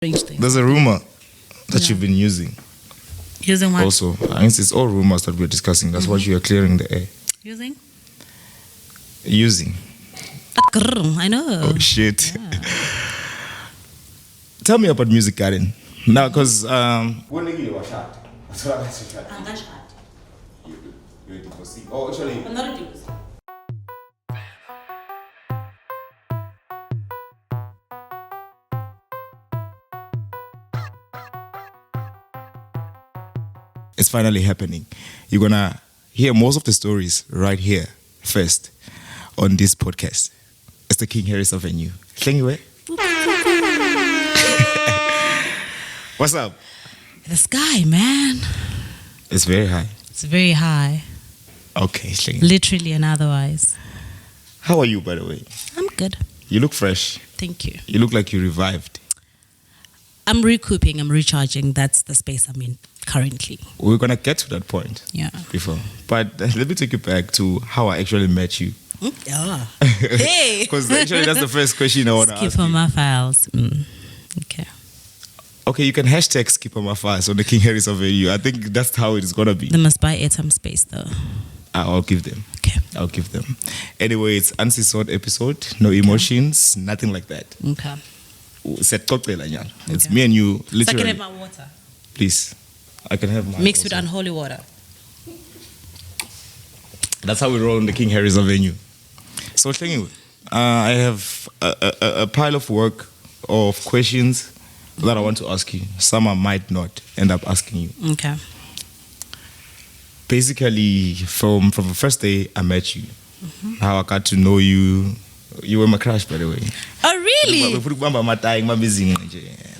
strange thing. There's a rumor that you've been using. Using what? Also, I guess it's all rumors that we're discussing. That's what you are clearing the air. Using? Using. I know. Oh, shit. Yeah. Tell me about Music Garden. Now, because... I'm not shy. You're a divorcee. Oh, actually... I'm not a divorcee. It's finally happening. You're going to hear most of the stories right here first on this podcast. It's the King Harris Avenue. Hlengiwe. What's up? The sky, man. It's very high. It's very high. Okay, Hlengiwe. Literally and otherwise. How are you, by the way? I'm good. You look fresh. Thank you. You look like you revived. I'm recouping. I'm recharging. That's the space I'm in currently. We're going to get to that point Yeah. before. But let me take you back to how I actually met you. Yeah. Hey. Because actually that's the first question I want to ask Skip on you. my files. Okay. Okay, you can hashtag skip on my files on the King Harris Avenue. I think that's how it's going to be. They must buy airtime space though. I'll give them. Okay. I'll give them. Anyway, it's uncensored episode. No emotions, nothing like that. Okay. It's me and you, So I can literally. have my water. Please. I can have mine. Mixed with also. unholy water. That's how we roll on the King Harris Avenue. So, Hlengiwe, I have a pile of work of questions that I want to ask you. Some I might not end up asking you. Okay. Basically, from the first day I met you, how I got to know you. You were my crush, by the way. Oh, really?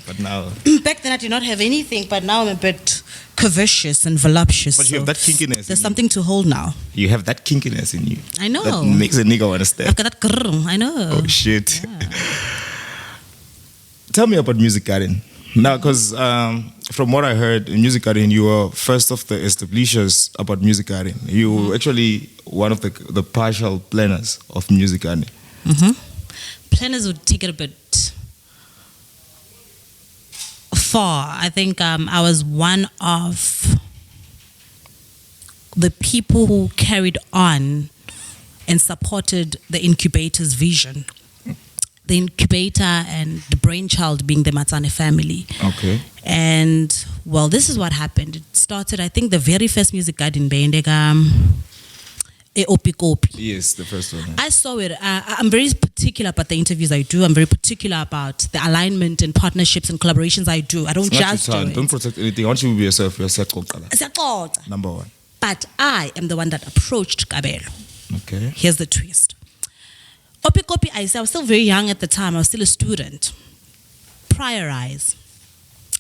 But now... Back then I did not have anything, but now I'm a bit curvaceous and voluptuous. But you have that kinkiness. There's something to hold now. You have that kinkiness in you. I know. That makes a nigga want to step. I've got that grrr, I know. Oh, shit. Yeah. Tell me about Music Garden. Now, because from what I heard, in Music Garden, you were first of the establishers about Music Garden. You were actually one of the partial planners of Music Garden. Planners would take it a bit far. I think I was one of the people who carried on and supported the incubator's vision. The incubator and the brainchild being the Matsane family. Okay. And, well, this is what happened. It started, I think, the very first Music Garden Opikopi. Yes, the first one. I saw it. I'm very particular about the interviews I do. I'm very particular about the alignment and partnerships and collaborations I do. I don't just do it. Don't protect anything. Once you be yourself, you're set. Number one. But I am the one that approached Kabelo. Okay. Here's the twist. Opikopi, I was still very young at the time. I was still a student. Priorize.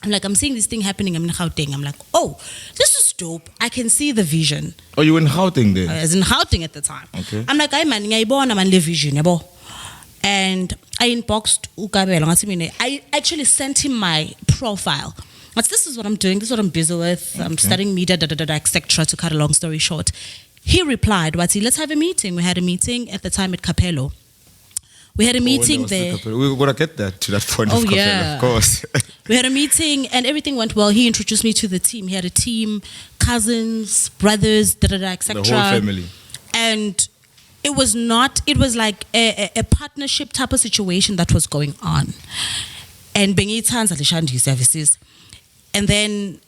I'm seeing this thing happening. I'm in Gauteng. I'm like, oh, this is dope. I can see the vision. Oh, you were in Gauteng then? I was in Gauteng at the time. Okay. I'm like, man, ngiyayibona man le vision, yabo. And I inboxed Ukabelo. I actually sent him my profile. This is what I'm doing. This is what I'm busy with. I'm studying media, etc. To cut a long story short, he replied, let's have a meeting. We had a meeting at the time at Capello. We had a meeting there. We're going to get that to that point of Capello, of course. We had a meeting and everything went well. He introduced me to the team. He had a team, cousins, brothers, etc. The whole family. And it was like a partnership type of situation that was going on. And Bengitan's Alishandi services. And then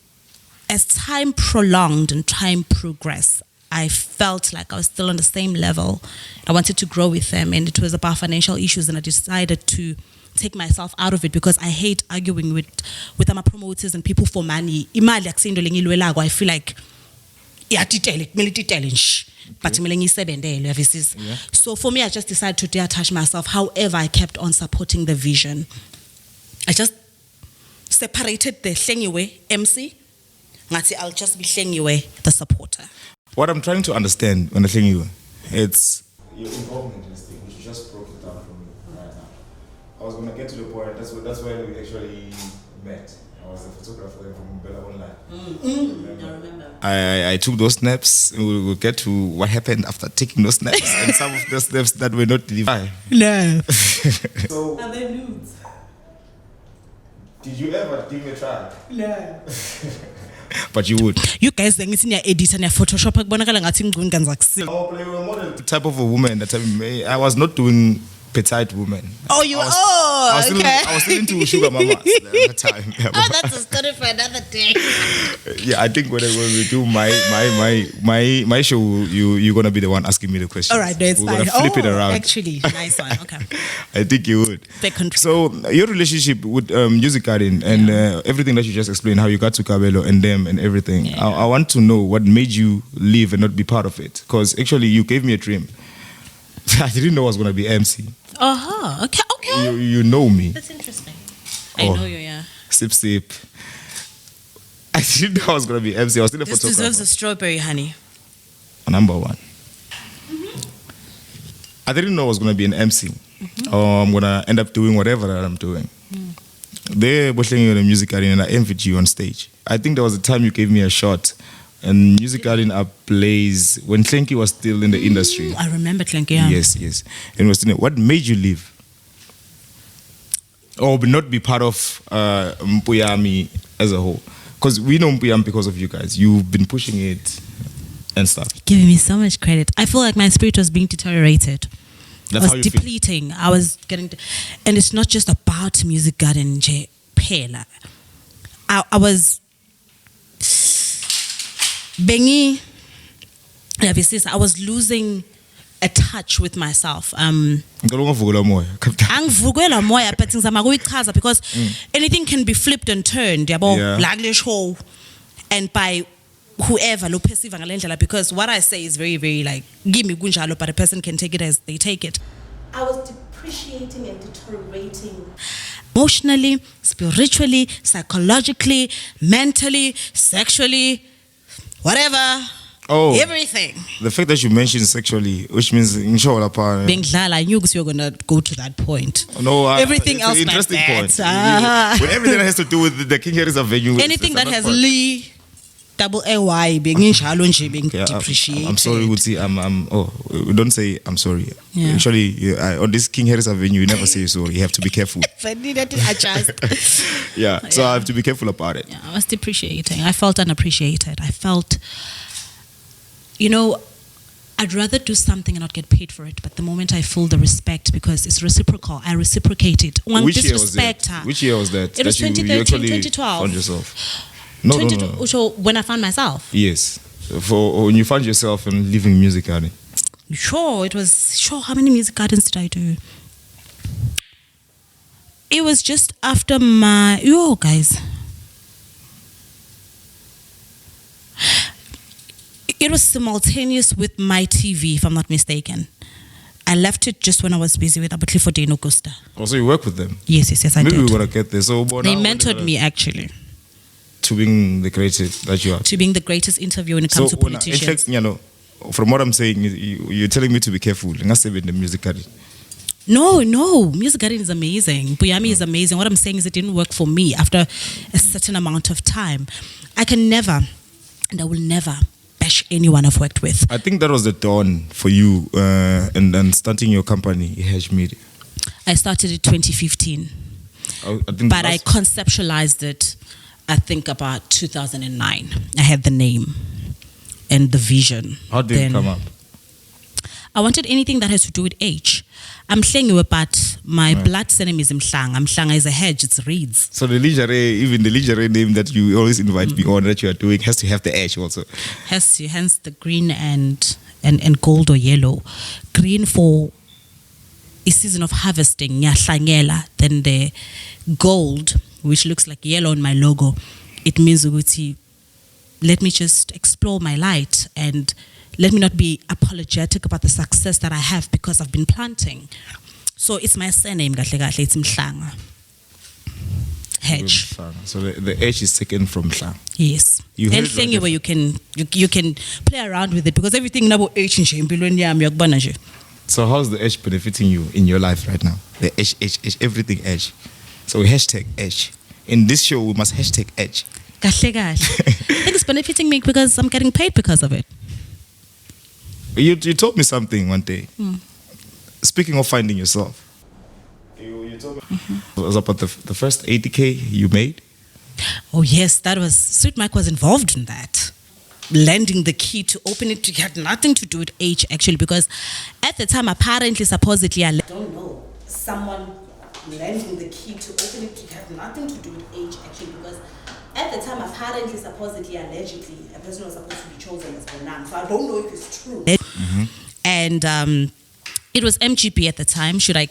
as time prolonged and time progressed, I felt like I was still on the same level. I wanted to grow with them, and it was about financial issues, and I decided to take myself out of it because I hate arguing with my promoters and people for money. I feel like so for me, I just decided to detach myself. However, I kept on supporting the vision. I just separated the Hlengiwe MC. I'll just be Hlengiwe, the supporter. What I'm trying to understand when I think it's your involvement in this thing, which you just broke it down for me right now. I was going to get to the point, that's when we actually met. I was a photographer from Bella Online. I remember. I took those snaps, and we'll get to what happened after taking those snaps, and some of those snaps that were not delivered. No. So, Are they nudes? Did you ever give me a try? No. But you would. You guys think it's in your edit and your Photoshop kubonakala ngathi ngqunga ngizakusila. I was a model type of a woman that I was not doing petite woman. Oh, you I was okay. Still, I was still into sugar mama at that time. Yeah, Oh, that's a story for another day. yeah, I think when we do my show, you're gonna be the one asking me the question. All right, no, it's We're fine. gonna flip it around. Actually, nice one. Okay. I think you would. Second. So your relationship with Music Garden and everything that you just explained, how you got to Kabelo and them and everything. Yeah. I want to know what made you leave and not be part of it. Because actually you gave me a dream. I didn't know I was going to be MC. Uh-huh. Okay. You know me. That's interesting. I know you, yeah. Sip, sip. I didn't know I was going to be MC. I was still a This photographer. deserves a strawberry, honey. Number one. I didn't know I was going to be an MC. Or I'm going to end up doing whatever that I'm doing. They were playing the Music Garden and I envied you on stage. I think there was a time you gave me a shot. And Music Garden ablaze when Hlengiwe was still in the industry. I remember Hlengiwe, yeah. Yes. And was still, what made you leave? Or not be part of Mpuyami as a whole? Because we know Mpuyami because of you guys. You've been pushing it and stuff. Giving me so much credit. I feel like my spirit was being deteriorated. That's I how was you depleting. I was getting, and it's not just about Music Garden, nje phela. I was Bengi, I was losing a touch with myself. Ngilokuvukela moya. Angivukela moya but ngizama ukuyichaza because anything can be flipped and turned, yabo, Yeah. like le show, and by whoever lo perceive ngale ndlela, because what I say is very, very like give kunjalo, but a person can take it as they take it. I was depreciating and deteriorating emotionally, spiritually, psychologically, mentally, sexually, whatever. Oh, everything. The fact that you mentioned sexually, which means inshallah, Bengdlala, I knew you were gonna go to that point. no, Everything it's else an like interesting that. point. Ah. When everything that has to do with the King Harry's venue, Anything that has point. Lee, double AY, being being Yeah, depreciated. I'm sorry, Uzi. We don't say I'm sorry. Yeah. Actually, on this King Harry's Avenue, you never say sorry. You have to be careful. If I needed to adjust. Yeah, so I have to be careful about it. Yeah, I was depreciating. I felt unappreciated. I felt, I'd rather do something and not get paid for it. But the moment I feel the respect, because it's reciprocal, I reciprocate it. Which year was that? Which year was that? It was that 2013, you actually 2012. found yourself? No. So when I found myself. Yes. For when you found yourself and living Music Garden. Sure, how many music gardens did I do? It was just after guys. It was simultaneous with my TV, if I'm not mistaken. I left it just when I was busy with Abutlifo Deno Costa. Oh, so you work with them? Yes, I Maybe did. we're going to get there. So, They mentored me, actually. To being the greatest that you are. To being the greatest interview when it comes to politicians. In fact, from what I'm saying, you're telling me to be careful. I'm not saying the Music Garden. No, Music Garden is amazing. Buyami is amazing. What I'm saying is it didn't work for me after a certain amount of time. I can never, and I will never bash anyone I've worked with. I think that was the dawn for you and starting your company, HEDGE Media. I started it 2015. But I conceptualized it, I think, about 2009. I had the name and the vision. How did it come up? I wanted anything that has to do with H. I'm Hlengiwe, but my blood surname is Mhlanga. Mhlanga is a hedge, it reads. So the lingerie name that you always invite me on that you are doing has to have the H also. Has to, hence the green and gold or yellow. Green for a season of harvesting, nyahlangela. Then the gold, which looks like yellow on my logo, it means let me just explore my light and let me not be apologetic about the success that I have because I've been planting. So it's my surname, it's Mhlanga. HEDGE. So the H is taken from Mhlanga. Yes. You And Hlengiwe, you can play around with it because everything about H in nje. So how's the H benefiting you in your life right now? The H, everything H. So hashtag H. In this show, we must hashtag H. I think it's benefiting me because I'm getting paid because of it. You told me something one day. Speaking of finding yourself, you you told me it was about the first 80K you made. Oh yes, that was Sweet Mike was involved in that. Lending the key to open it had nothing to do with age actually, because at the time apparently supposedly I don't know, someone lending the key to open it had nothing to do with age actually, because at the time apparently supposedly allegedly a person was supposed to be chosen as the nun, so I don't know if it's true. And it was MGB at the time. Should I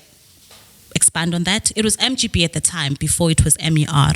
expand on that? It was MGB at the time before it was MER.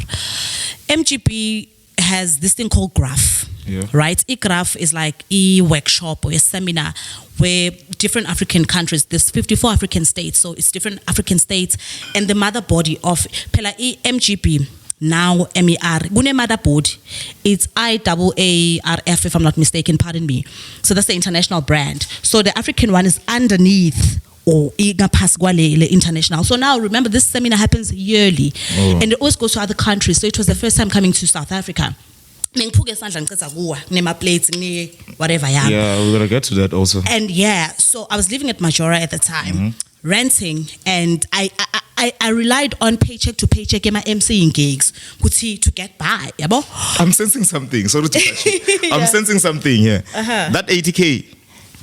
MGB has this thing called graph. Yeah. Right? graph is like a workshop or a seminar where different African countries, there's 54 African states, so it's different African states, and the mother body of MGB, now MER, Gune mother board, it's IAARF if I'm not mistaken, pardon me. So that's the international brand. So the African one is underneath or international. So now remember, this seminar happens yearly, and it always goes to other countries. So it was the first time coming to South Africa. Whatever. Yeah, we're gonna get to that also. And yeah, so I was living at Majora at the time, renting, and I relied on paycheck to paycheck in my MCing gigs to get by. I'm sensing something. Sorry to touch you. I'm sensing something here. That 80K,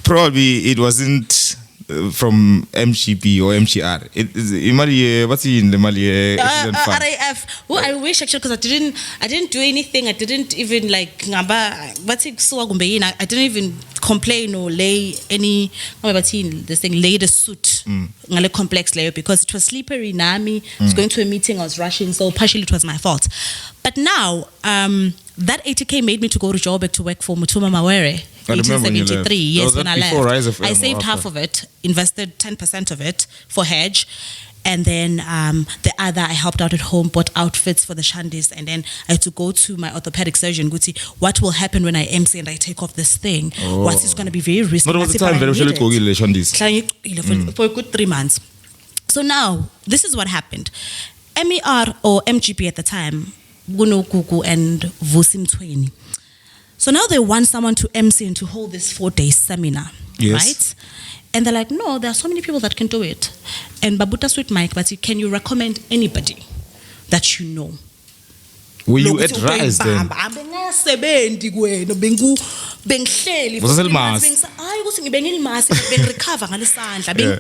probably it wasn't from MGP or MGR. What's in the Mali accident fund? RAF. Well, I wish actually, because I didn't do anything. I didn't even like I didn't even complain or lay any this thing, lay the suit complex layer, because it was slippery. Nami was going to a meeting, I was rushing, so partially it was my fault. But now that 80K made me to go to Joburg to work for Mutuma Mawere. 1873, yes, when I left. I saved half of it, invested 10% of it for HEDGE, and then the other I helped out at home, bought outfits for the shandis, and then I had to go to my orthopedic surgeon, Guti, what will happen when I MC and I take off this thing? What is going to be very risky? But what's the time for a good 3 months. So now, this is what happened. MER or MGP at the time, Guno Kuku and Vusim Tweni. So now they want someone to MC and to hold this 4-day seminar, right? And they're like, no, there are so many people that can do it. And Babuta Sweet Mike, but can you recommend anybody that you know? Were you advised then?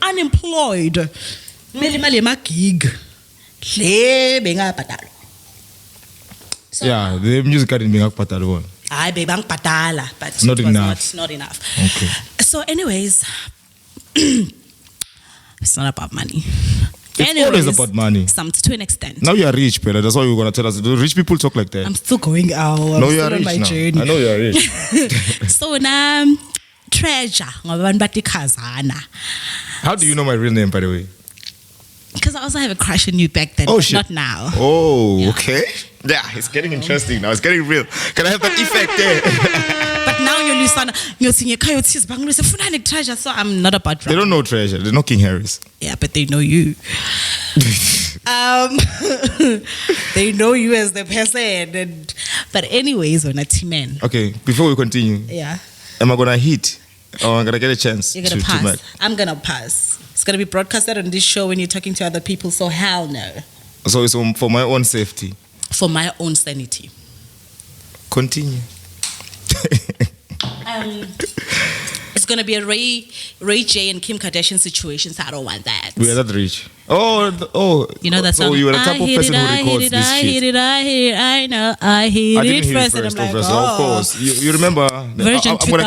Unemployed. Yeah, the music didn't make but not enough. Not enough. Okay. So, anyways, it's not about money. It's always about money. To an extent. Now you are rich, Pella. That's why you're gonna tell us. Do rich people talk like that? I'm still going out. No, you are rich now. Journey. I know you are rich. So now, treasure. How do you know my real name, by the way? Because I also have a crush on you back then. Oh, shit. Not now. Oh, yeah. Okay. Yeah, it's getting interesting now. It's getting real. Can I have that effect there? But now you're singing treasure, so I'm not about They don't know treasure. They know King Harris. Yeah, but they know you. They know you as the person. But anyways, on a team. Okay, before we continue. Yeah. Am I gonna hit? Or I'm gonna get a chance? You're gonna pass. I'm gonna pass. It's gonna be broadcasted on this show when you're talking to other people, so hell no. So it's for my own safety. For my own sanity. Continue. It's gonna be a Ray J and Kim Kardashian situation, so I don't want that. We are that rich. Oh. You know that song? So you are the type of person who records this shit. I hit it, I know, I hit it first. And I'm like, of course. You remember, I'm gonna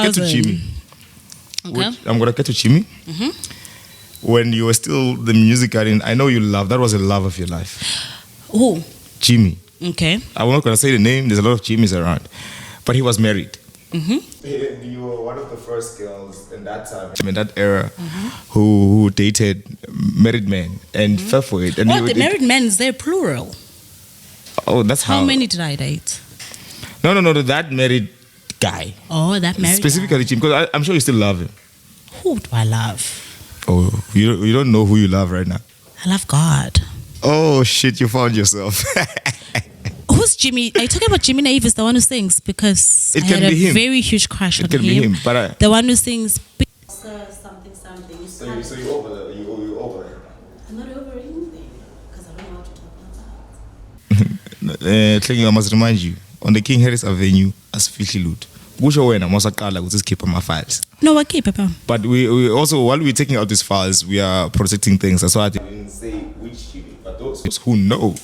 get to Jimmy. Okay. I'm gonna get to Jimmy. When you were still the music guardian, I know you loved. That was the love of your life. Who? Jimmy. Okay. I'm not gonna say the name. There's a lot of Jimmys around, but he was married. You were one of the first girls in that time, in that era, who dated married men and fell for it. And the married men is there plural? Oh, that's how. How many did I date? No, that married guy. Oh, that married specifically guy. Jim, because I'm sure you still love him. Who do I love? Oh, you don't know who you love right now. I love God. Oh shit! You found yourself. Who's Jimmy? Are you talking about Jimmy Naive is the one who sings? Because it I can had be a him. very huge crush on him. It can be him, but the one who sings. So you over there? You over there? I'm not over anything. Hlengiwe, I must remind you, on the King Harris Avenue, as Fishy Loot. Kusho wena mosaqala ukuthi sikhipha ama files. No, I keep it. But we also, while we're taking out these files, we are protecting things. That's why I didn't say which Jimmy, but those who know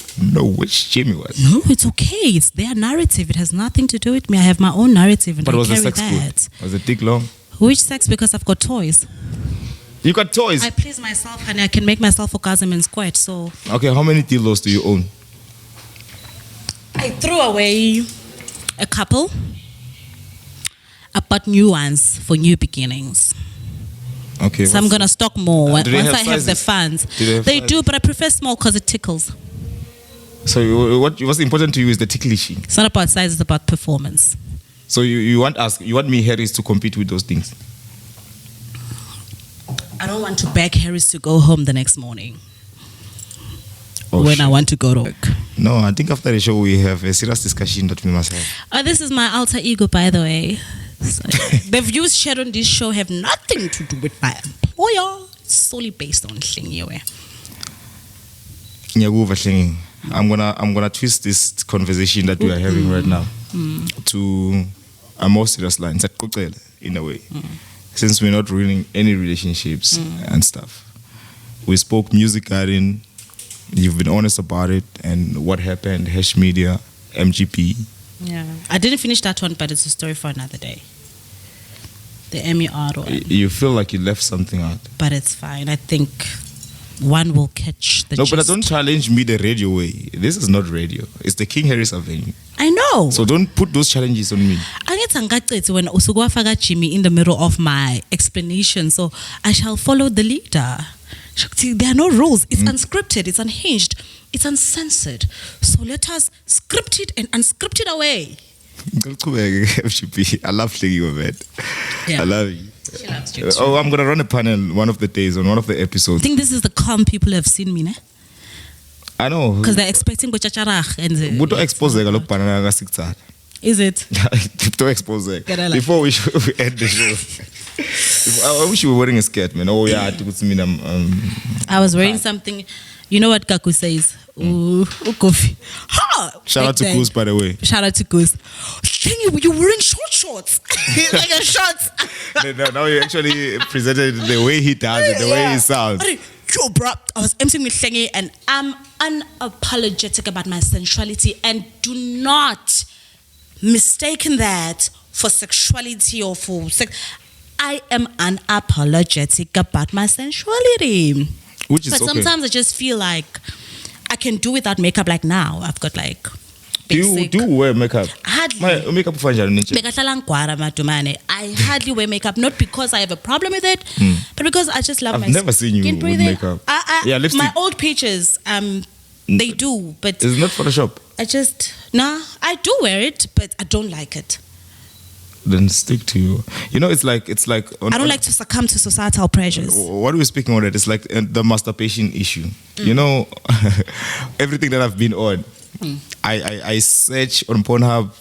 which Jimmy was. No, it's okay. It's their narrative. It has nothing to do with me. I have my own narrative, and But I was the carry sex that. good? Was the dick long? Which sex? Because I've got toys. You got toys? I please myself, and I can make myself orgasm and squirt. So Okay, how many dildos do you own? I threw away a couple. I bought new ones for new beginnings. Okay. So I'm gonna stock more once do they I have have the sizes? funds. Do they have They sizes? do, but I prefer small because it tickles. So what's important to you is the ticklishing. It's not about size; it's about performance. So you want me Harris to compete with those things? I don't want to beg Harris to go home the next morning Oh, when shit. I want to go to work. No, I think after the show we have a serious discussion that we must have. This is my alter ego, by the way. So, the views shared on this show have nothing to do with my employer. It's solely based on Hlengiwe. Ngiyakuva, Hlengiwe. I'm gonna twist this conversation that we are having right now to a more serious line. In a way. Since we're not ruining any relationships and stuff. We spoke music garden. You've been honest about it and what happened, Hash Media, MGP. Yeah. I didn't finish that one, but it's a story for another day. The MER one. You feel like you left something out. But it's fine. I think one will catch the No, gist. but don't challenge me the radio way. This is not radio. It's the King Harris Avenue. I know. So don't put those challenges on me. Angithi when usukwafaka Jimmy in the middle of my explanation, so I shall follow the leader. There are no rules. It's unscripted. It's unhinged. It's uncensored. So let us script it and unscript it away. FGP. I love Hlengiwe, man. Yeah. I love you. She loves you too. Oh, I'm gonna run a panel one of the days on one of the I episodes. think this is the calm people have seen me, ne? I know. Because they're expecting Bochacharach and Buto expose galok banana gasiktsana. Is it? Don't expose it. Get out. Before we end the show. I wish you were wearing a skirt, man. Oh yeah, I was wearing something. You know what Kaku says? Ooh, coffee. Ha! Shout out to Like Goose, that. by the way. Shout out to Goose. Hlengiwe, you're wearing shorts. Like a shorts. Now you actually presented the way he does it, the way he sounds. Yo, bro, I was emceeing with Hlengiwe and I'm unapologetic about my sensuality, and do not mistaken that for sexuality or for sex. I am unapologetic about my sensuality. Which is But okay. sometimes I just feel like I can do without makeup. Like now, I've got like basic. Do you wear makeup? Hardly. My makeup ufanjani niche? Bekahlala ngwara madumane. I hardly wear makeup, not because I have a problem with it, but because I just love I've my never seen you skin with breathing. makeup. Yeah, lipstick. My old pictures, they do, but It's not Photoshop. I do wear it, but I don't like it. Then stick to you. You know, it's like. I don't like to succumb to societal pressures. What we're speaking on it is like the masturbation issue. You know, everything that I've been on, I search on Pornhub.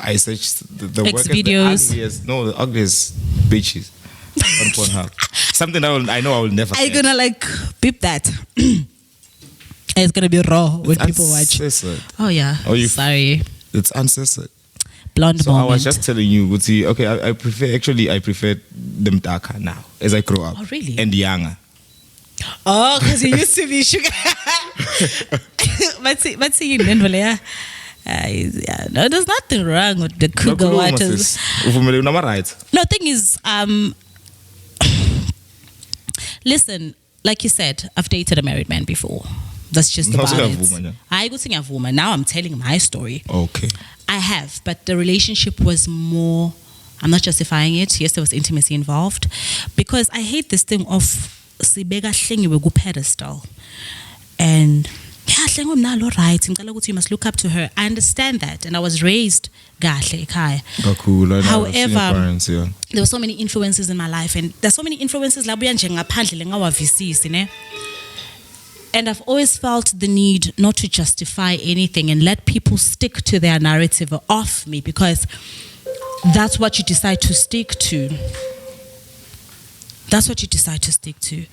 I search the X work videos. the ugliest bitches on Pornhub. Something that I know I will never. Are you search. gonna like beep that? It's gonna be raw when people watch. Uncensored. Oh yeah. Oh, you- Sorry. It's uncensored. Blonde So moment. I was just telling you, Guti, okay, I prefer them darker now as I grow up. Oh, really? And younger. Oh, because you used to be sugar. But see, yeah. No, there's nothing wrong with the cougar waters. No, thing is, listen, like you said, I've dated a married man before. That's just No, about so it. you've woman, I go sing a woman. Now I'm telling my story. Okay. I have, but the relationship was more, I'm not justifying it. Yes, there was intimacy involved. Because I hate this thing of sibeka Hlengiwe ku pedestal. And yeah, Hlengiwe mnalo right. Ngicela ukuthi you must look up to her. I understand that. And I was raised kahle ekhaya. Cool. I know. I've seen your However, parents, yeah. there were so many influences in my life, and there's so many influences labuya nje ngaphandle lengawavisisi, ne? And I've always felt the need not to justify anything and let people stick to their narrative of me, because that's what you decide to stick to. That's what you decide to stick to.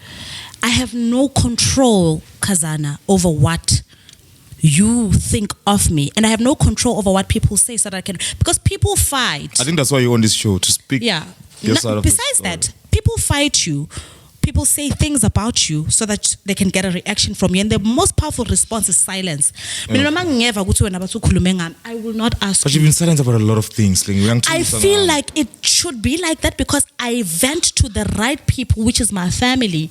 I have no control, Kazana, over what you think of me, and I have no control over what people say, so that I can, because people fight. I think that's why you're on this show, to speak. Yeah. Your side of the Besides story. that, people fight you. People say things about you so that they can get a reaction from you, and the most powerful response is silence. I will not ask But you. you've been silent about a lot of things. I feel like it should be like that because I vent to the right people, which is my family.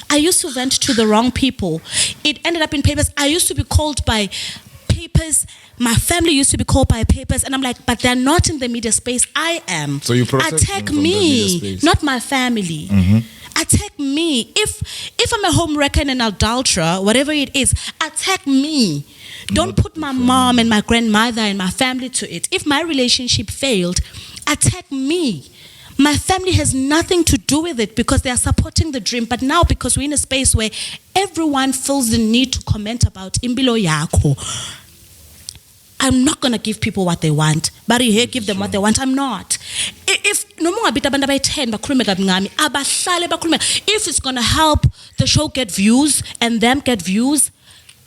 I used to vent to the wrong people. It ended up in papers. I used to be called by papers. My family used to be called by papers, and I'm like, but they're not in the media space. I am. So you protect attack them from the media me, space. not my family. Attack me. If I'm a homewrecker and an adulterer, whatever it is, attack me. Don't put my mom and my grandmother and my family to it. If my relationship failed, attack me. My family has nothing to do with it because they are supporting the dream. But now, because we're in a space where everyone feels the need to comment about Imbilo Yako, I'm not going to give people what they want. But here, give them what they want. I'm not. If no more bit abantu abayi-10 bakhulume kabi ngami, abahlale bakhulume. If it's going to help the show get views and them get views,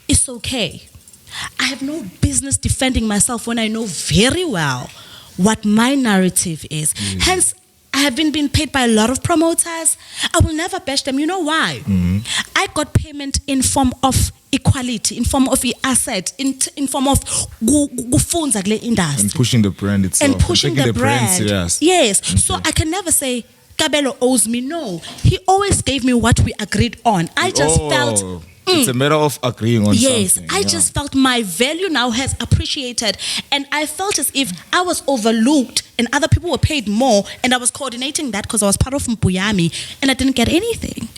it's okay. I have no business defending myself when I know very well what my narrative is. Hence, I have been being paid by a lot of promoters. I will never bash them. You know why? I got payment in form of equality, in form of asset, in form of gufunza kule industry. And pushing the brand itself. And pushing taking the brand. serious. Yes. So I can never say Kabelo owes me. No. He always gave me what we agreed on. I just felt it's a matter of agreeing on something. Yes, I just felt my value now has appreciated, and I felt as if I was overlooked and other people were paid more, and I was coordinating that because I was part of Mpuyami and I didn't get anything.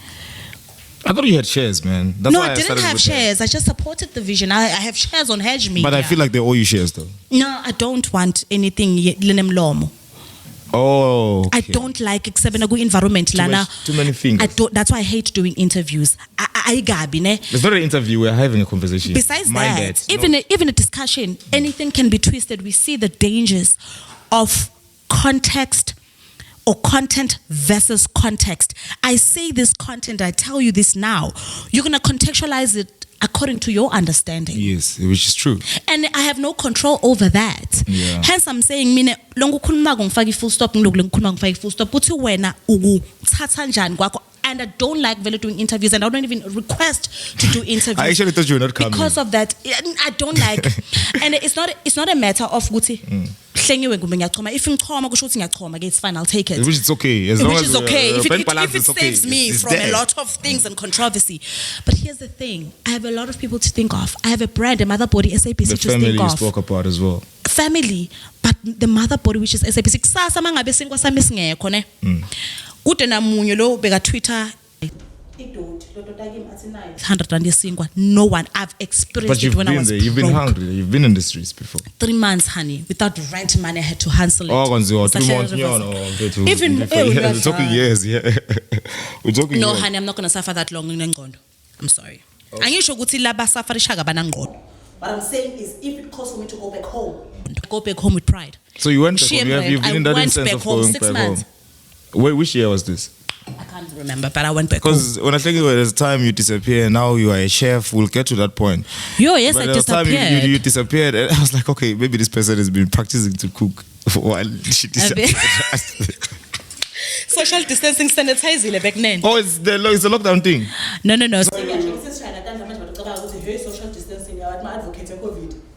I thought you had shares, man. That's No, why I didn't started have with shares. I just supported the vision. I have shares on HEDGE Media. But I feel like they owe you shares, though. No, I don't want anything Linemlomo. Oh, okay. I don't like except in a good environment. Too many fingers. That's why I hate doing interviews. It's not an interview, we're having a conversation. Besides that, even a discussion, anything can be twisted. We see the dangers of context or content versus context. I say this content, I tell you this now. You're going to contextualize it according to your understanding. Yes, which is true. And I have no control over that. Yeah. Hence I'm saying mina longu khuluma ngifaki full stop ngiloku ngikhuluma ngifaki full stop uthi wena ukuthatha njani kwakho. And I don't like really doing interviews, and I don't even request to do interviews. I actually thought you were not coming. Because of that, I don't like. And it's not a matter of ukuthi Hlengiwe ngumbe ngiyachoma. If ngichoma kusho ukuthi ngiyachoma, it's fine, I'll take it. Which is okay. As long Which as is okay. If it is okay. saves me It's from there. a lot of things and controversy. But here's the thing. I have a lot of people to think of. I have a brand, a mother body, SABC The to family think you of. spoke about as well. Family, but the mother body, which is SABC. Kusasa mangabe sinkwa sami singekho ne. Kude namunye lo beka Twitter 100 rand yesinkwa. No one. I've experienced But you've it when I been was there. You've been broke. hungry. You've been in the streets before. 3 months, honey, without rent money. I had to cancel it. Oh, konziwa, Such 3 a months. reverse. No, Even we're talking years. Yeah, we're talking. No, years. honey, I'm not gonna suffer that long in Ngondo. I'm sorry. Angisho ukuthi laba safarisha banangqondo. What I'm saying is, if it costs for me to go back home with pride. So you went back home. You've been in that instance of going back home. Which year was this? I can't remember, but I went back home. Because when I think about the time you disappear, now you are a chef. We'll get to that point. Yes, but I the time disappeared. you disappeared, and I was like, okay, maybe this person has been practicing to cook while she disappeared. Social distancing sanitizing back then. Oh, it's a lockdown thing. No.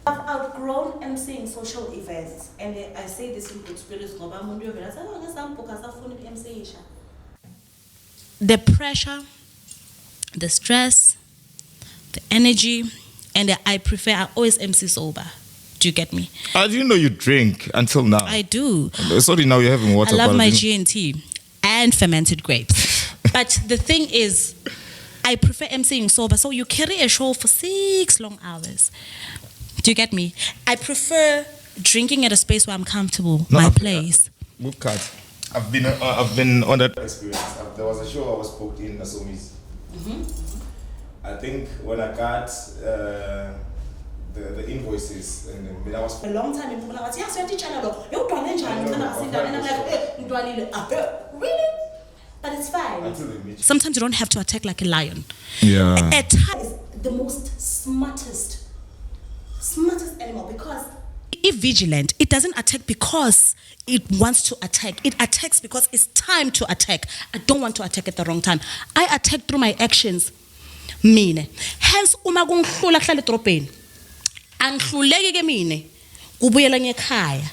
I've outgrown emceeing social events, and I say this in good spirits. The pressure, the stress, the energy, and I always MC sober. Do you get me? I didn't know you drink until now. I do. Sorry, now you're having water. I love my G&T and fermented grapes. But the thing is, I prefer emceeing sober. So you carry a show for 6 long hours. Do you get me? I prefer drinking at a space where I'm comfortable, my place. Good cut. I've been on that experience. There was a show I was booked in Nasomis. I think when I got the invoices, and then I was A long time in Pumula, yes, you're teaching a lot. You're doing really? But it's fine. until they meet. Sometimes you don't have to attack like a lion. Yeah. At times, the most smartest Smartest animal, because if vigilant, it doesn't attack because it wants to attack. It attacks because it's time to attack. I don't want to attack at the wrong time. I attack through my actions. Mine. Hence, uma kungihlula kuhlala edrobheni. Angihluleki ke mine. Kubuyela ngekhaya.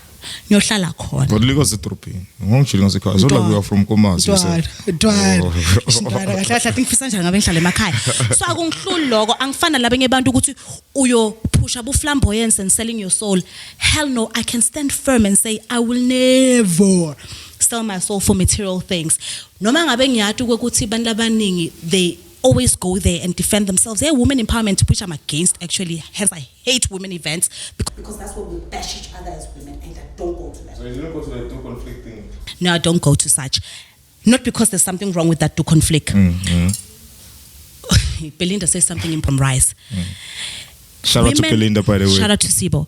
Ngiyohlala khona. But Lagos is dropping. Ngongijile ngasekhaya. So like we are from Komas, you said. Kahle ngifisa njani ngabe ngihlala emakhaya. So akungihluli lokho, angifana labanye abantu ukuthi uyo push up flamboyance and selling your soul. Hell no, I can stand firm and say I will never sell my soul for material things. Noma ngabe ngiyathi ukuthi abantu abaningi they always go there and defend themselves. They're women empowerment, which I'm against actually. Hence, I hate women events because that's where we bash each other as women, and I don't go to that. So you didn't go to the do conflict thing? No, I don't go to such. Not because there's something wrong with that do conflict. Belinda says something in from Rice. Shout out to Belinda, by the way. Shout out to Sibo.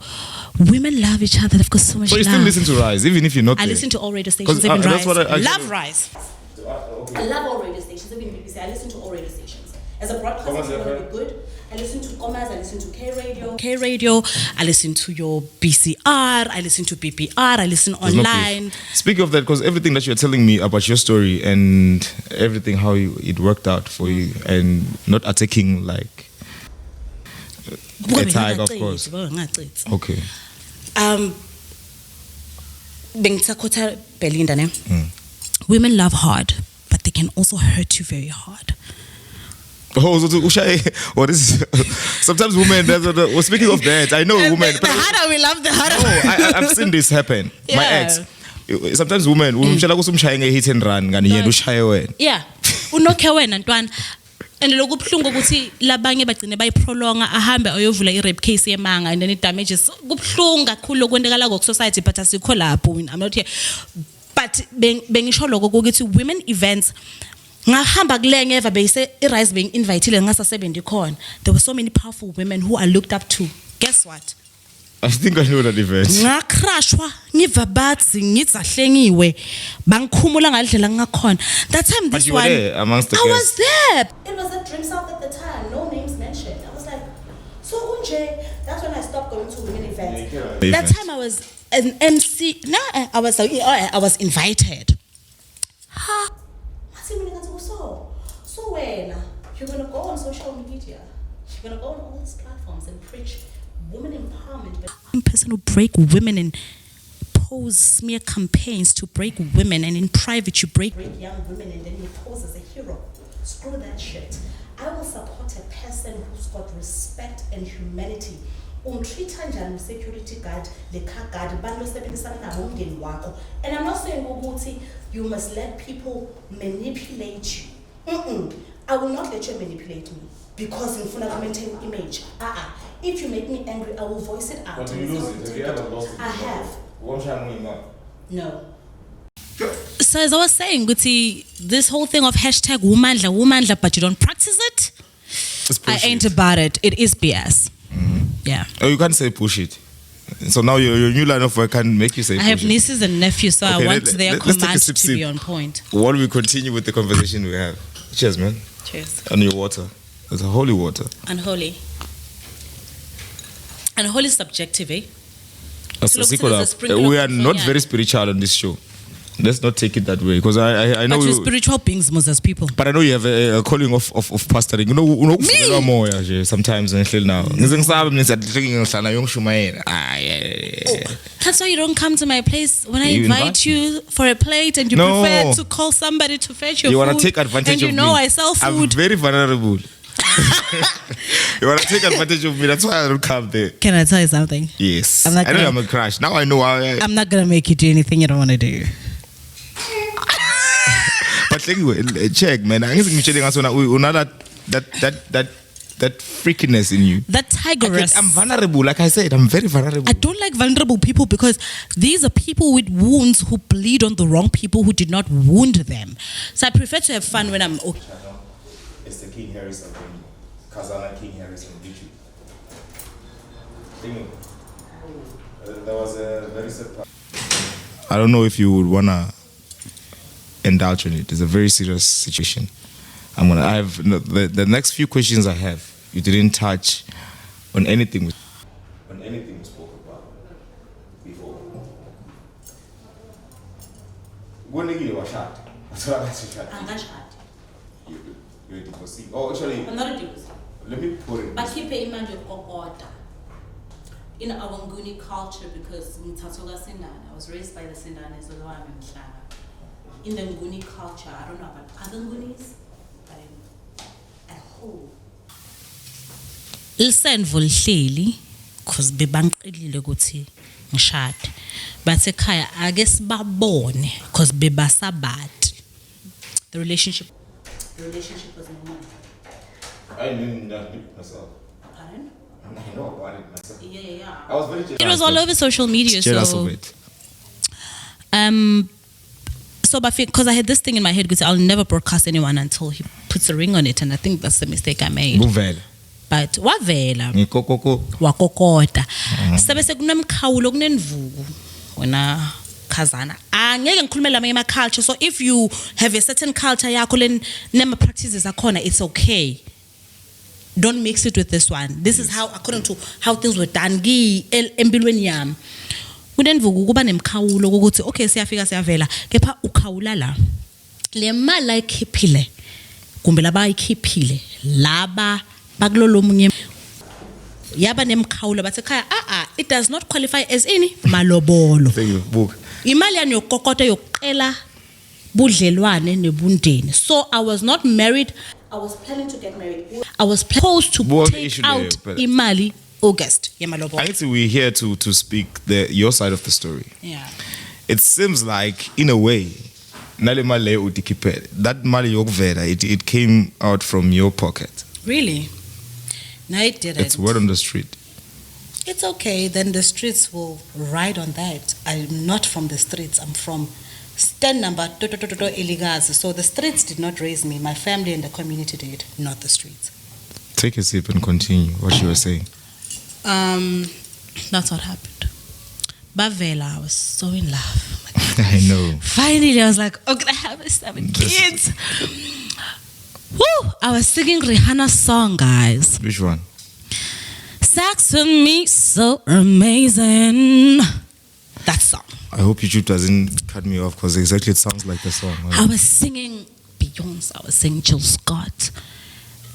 Women love each other. They've got so much love. So you still listen to Rise, even if you're not I there? listen to all radio stations, even that's Rise. what I love Rise. Okay. I love all radio stations, even BBC. I listen to all radio stations. As a broadcaster, I want to be good. I listen to Komas, I listen to K Radio, I listen to your BCR, I listen to BPR, I listen online. Speaking of that, because everything that you're telling me about your story and everything, how it worked out for you, and not attacking like a tiger, of course. Okay. Bengitsakota Belinda, ne? Women love hard, but they can also hurt you very hard. Oh, what is sometimes women, well, speaking of that, I know women. The harder we love, the harder. No, I've seen this happen. Yeah. My ex. Sometimes women, hit and run, yeah. Unokhe wena ntwana. And lokubhlungu ukuthi labanye bagcine bayiprolonga ahambe ayovula i-rape case yemanga and then it damages. Kubhlungu kakhulu okwendekala ku society, but asikho lapho. I'm not here. But bengisho lokho ukuthi women events ngahamba kulenge eva bese iRise being invited ngasasebenzi khona. There were so many powerful women who I looked up to. Guess what? I think I know that event. Ngakrashwa ngiva bathi ngizahlengiwe bangikhumula ngalendlela ngakhona. That time this one amongst the I guests. was there. It was a Dream South at the time, no names mentioned. I was like, so unje. That's when I stopped going to women events. That time I was an MC. No, I was invited. Ha. So when you're gonna go on social media, you're gonna go on all these platforms and preach women empowerment, but one person who break women and pose smear campaigns to break women, and in private you break young women and then you pose as a hero. Screw that shit. I will support a person who's got respect and humanity. Treat njani security guard, the car guard, and I'm not saying you must let people manipulate you. I will not let you manipulate me because in front of maintain image. If you make me angry, I will voice it out. But you lose it. Have you ever lost it? I have. One time no. So as I was saying, Guti, this whole thing of hashtag womandla, but you don't practice it. I ain't about it. It is BS. Yeah. Oh, you can't say push it. So now your new line of work can make you say push it. I have nieces and nephews, so okay, I want their commands to be on point. While we continue with the conversation we have. Cheers, man. Cheers. And your water. It's a holy water. Unholy. Unholy is subjective, eh? We are not very spiritual on this show. Let's not take it that way, because I know you're spiritual beings, most as people. But I know you have a calling of pastoring. You know more sometimes now. That's why you don't come to my place when I invite you for a plate, and you prefer to call somebody to fetch your food. You want to take advantage of me. And you know I sell food. I'm very vulnerable. You want to take advantage of me. That's why I don't come there. Can I tell you something? Yes. I know I'm a crash. Now I know I'm not going to make you do anything you don't want to do. But anyway, check, man. I think that freakiness in you. That tigress. I'm vulnerable. Like I said, I'm very vulnerable. I don't like vulnerable people because these are people with wounds who bleed on the wrong people who did not wound them. So I prefer to have fun when I'm okay. It's the King Harrison from Kazana King Harrison YouTube. That was a very surprise. I don't know if you would wanna indulge in it. It's a very serious situation. I have the next few questions I have. You didn't touch on anything. before. When you were shot, that's what I shot. I'm not shot. You're a divorcee. Oh, actually, I'm not a divorcee. let me put it. But keep in mind your order. In our Nguni culture, because I was raised by the Sindanes, although I'm in Shana. In the Nguni culture, I don't know about other Ngunis, but a whole. Lisenvo lihleli because bebangiqilile ukuthi ngishade. But ekhaya ake sibabone because bebasabati. The relationship was normal. I knew that myself. Pardon? I know about it myself. Yeah. I was very jealous. It was all over social media, Jealous so of it. So because I had this thing in my head because I'll never broadcast anyone until he puts a ring on it, and I think that's the mistake I made. Kuvela. But wavela Ngikokoko. wakokota sebese kunemkhawulo kunenvuku wena khazana angeke ngikhulumele amanye ama culture, so if you have a certain culture yakho len nema practices akhona, it's okay, don't mix it with this one. This is how, according to how things were done empilweni yami. Kunenvuku kuba nemkhawulo ukuthi okay siyafika siyavela kepha ukhawula la le mali ayikhiphile kumbe laba ayikhiphile laba bakulolo munye yaba nemkhawulo bathi ekhaya it does not qualify as ini malobolo. Thank you. Book. Imali yani yokokota yokuqela budlelwane nebundeni. So I was not married. I was planning to get married. I was supposed to take out imali August. I think we're here to speak your side of the story. Yeah. It seems like, in a way, that mali yokuvela, it came out from your pocket. Really? No, it didn't. It's word on the street. It's okay. Then the streets will ride on that. I'm not from the streets. I'm from stand number Eligazi. So the streets did not raise me. My family and the community did, not the streets. Take a sip and continue what you were saying. That's what happened. Bavela, I was so in love. I know. Finally, I was like, oh, can I have 7 kids? Woo! I was singing Rihanna's song, guys. Which one? Sex with me, so amazing. That song. I hope YouTube doesn't cut me off because exactly it sounds like the song. Right? I was singing Beyonce, I was singing Jill Scott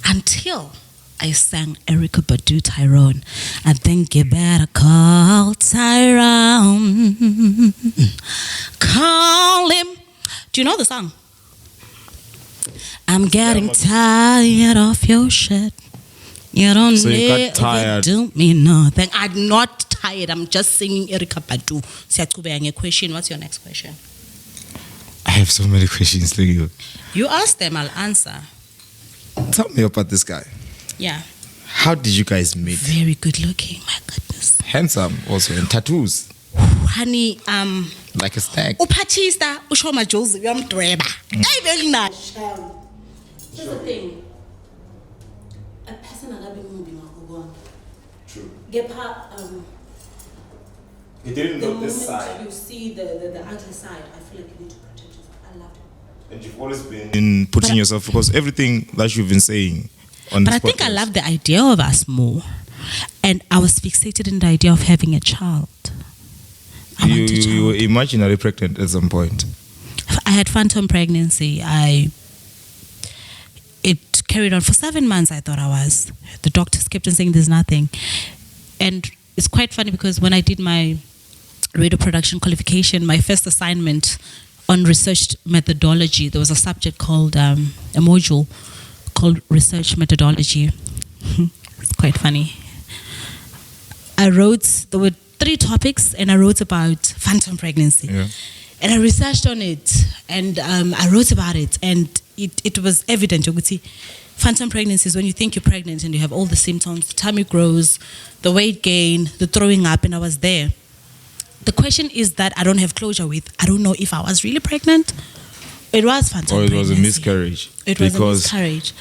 until I sang Erykah Badu Tyrone. I think you better call Tyrone. Call him. Do you know the song? I'm getting tired of your shit. You don't never do me nothing. I'm not tired. I'm just singing Erykah Badu. Siyachubeka question. What's your next question? I have so many questions to you. You ask them, I'll answer. Tell me about this guy. Yeah. How did you guys meet? Very good looking, my goodness. Handsome also, and tattoos. Honey, like a stag. Uphatista, ushoma Josie, uyamdweba. Hey, very nice. Here's the thing. A person akabi moving on. True. Gepa, He didn't the know moment this side. you see the ugly side, I feel like you need to protect yourself. I love it. And you've always been in putting yourself, because everything that you've been saying on But this I think podcast, I love the idea of us more. And I was fixated in the idea of having a child. I want a child. You were imaginary pregnant at some point. I had phantom pregnancy. It carried on for 7 months, I thought I was. The doctors kept on saying there's nothing. And it's quite funny because when I did my radio production qualification, my first assignment on research methodology, there was a subject called, a module called research methodology. It's quite funny. There were 3 topics and I wrote about phantom pregnancy. Yeah. And I researched on it and I wrote about it, and it was evident. You could see phantom pregnancy is when you think you're pregnant and you have all the symptoms, the tummy grows, the weight gain, the throwing up, and I was there. The question is that I don't have closure with. I don't know if I was really pregnant. It was phantom pregnancy. Or it was a miscarriage. It was a miscarriage.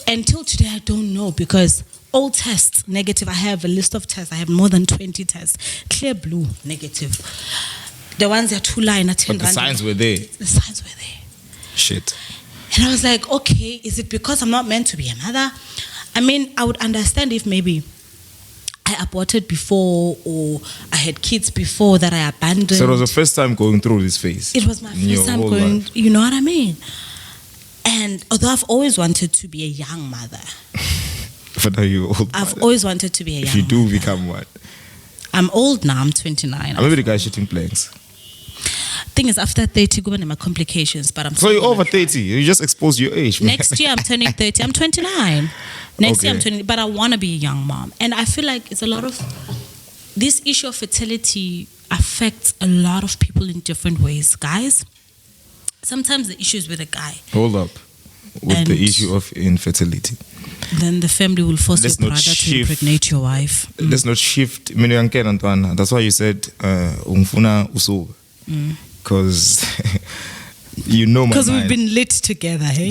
Until today, I don't know, because all tests negative. I have a list of tests. I have more than 20 tests. Clear blue, negative. The ones that 2 line, But the signs were there. The signs were there. Shit. And I was like, okay, is it because I'm not meant to be a mother? I mean, I would understand if maybe I aborted before or I had kids before that I abandoned. So it was the first time going through this phase. It was my in your first time whole going, life. you know what I mean? And although I've always wanted to be a young mother, But are you old? I've mother? always wanted to be a young If you do mother. become what? I'm old now, I'm 29. Maybe the guy shooting blanks. Thing is, after 30, go my complications, but I'm So still you're gonna over try. 30. You just exposed your age, man. Next year I'm turning 30. I'm 29. Next year I'm Okay. 20, but I want to be a young mom. And I feel like it's a lot of this issue of fertility affects a lot of people in different ways, guys. Sometimes the issue is with a guy. Hold up. With And- the issue of infertility. Then the family will force Let's your not brother to shift. impregnate your wife. Let's not shift. That's why you said ungfuna usuka. Because you know my Because mind. we've been lit together, hey?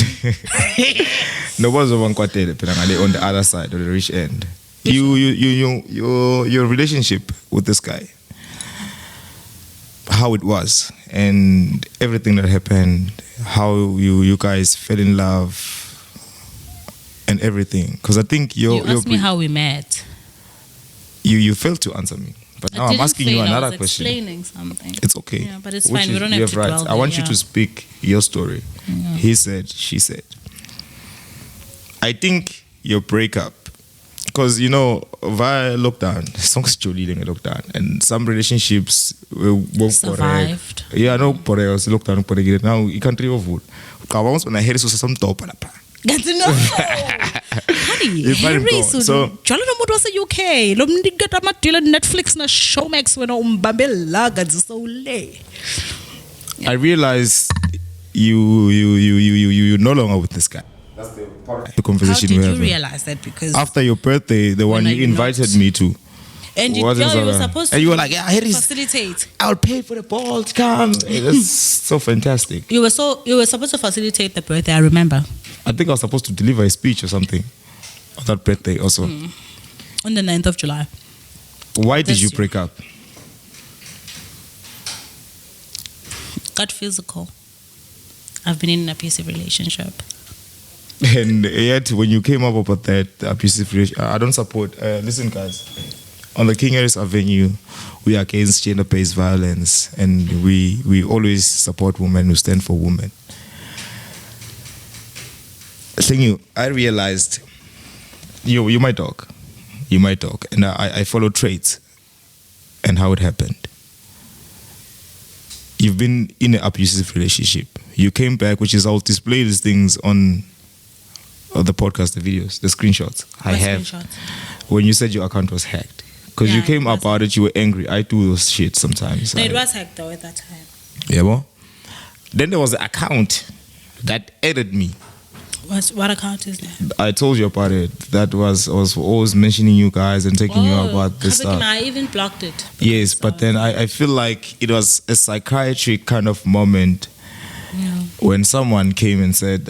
Nobody's over on the other side of the rich end. Your relationship with this guy, how it was, and everything that happened, how you guys fell in love, and everything. Because I think You asked me how we met. you failed to answer me. But now I I'm didn't asking fail, you I another was question. explaining something. It's okay. Yeah, but it's Which fine. We is- don't you have to right. dwell I want there, you to yeah. speak your story. Yeah. He said, she said. I think your breakup, because via lockdown, songs in lockdown, and some relationships won't Survived. Yeah, no, but I was lockdown. Now you can't over. Once when I hear this, some top. Get to know. Honey, If I Harry, recall, so- jalo no muntu wase UK. Lo mniketa amadila Netflix na Showmax wena umbambela gadisole. I realized you no longer with this guy. That's the part of the How conversation did we you have. realize that? Because After your birthday, the one are you you invited not? me to. and you, What is you were that? supposed And to you were like, yeah, here is. facilitate. I'll pay for the ball to come. That's so fantastic. You were supposed to facilitate the birthday. I remember I think I was supposed to deliver a speech or something on that birthday also. on the 9th of July. Why did That's you you. break up? Got physical. I've been in an abusive relationship. And yet, when you came up about that abusive relationship, I don't support. Listen, guys, on the King Harris Avenue, we are against gender-based violence, and we always support women who stand for women. I realized you might talk, and I follow traits and how it happened. You've been in an abusive relationship. You came back, which is I'll display these things on the podcast, the videos, the screenshots I What have. screenshots? When you said your account was hacked, because Yeah, you came it was about it, you were angry. I do those shit sometimes. No, it was hacked though at that time. Yeah, well. Then there was the account that added me. What account is that? I told you about it. That was always mentioning you guys and taking you about this stuff. I even blocked it. Yes, but then I feel like it was a psychiatric kind of moment Yeah. when someone came and said,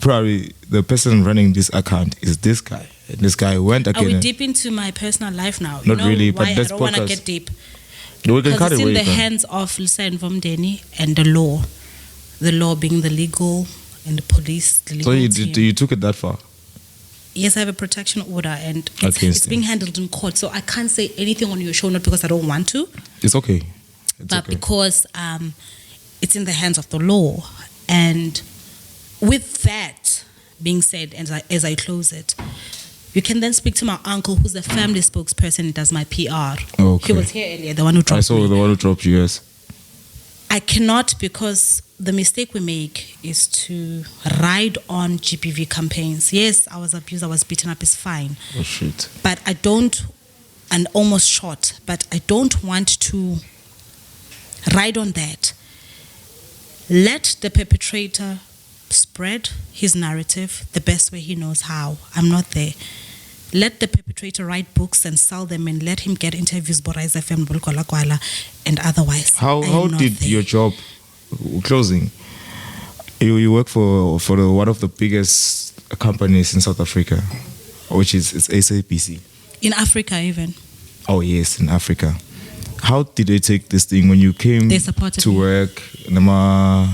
probably the person running this account is this guy. And this guy went Are again. we deep into my personal life now? Not really, but why that's I don't want to podcast. get deep. We can Because cut it's away. in the from- hands of Lisa and Vomdeni and the law. The law being the legal and the police, the legal So team. you took it that far? Yes, I have a protection order and Against it's him. being handled in court. So I can't say anything on your show, not because I don't want to, It's okay. It's but okay. because it's in the hands of the law. And with that being said, as I close it, you can then speak to my uncle, who's the family spokesperson and does my PR. Okay. He was here earlier, the one who dropped I saw me. the one who dropped you, yes. I cannot, because the mistake we make is to ride on GBV campaigns. Yes, I was abused, I was beaten up, it's fine. Oh, shit. But I don't, and almost shot, but I don't want to ride on that. Let the perpetrator spread his narrative the best way he knows how. I'm not there. Let the perpetrator write books and sell them, and let him get interviews by Rise FM, Ligwalagwala, and otherwise. I How am not did there. your job closing? You work for one of the biggest companies in South Africa, which is SABC. In Africa even. Oh yes, in Africa. How did they take this thing when you came They supported to me. work? Nama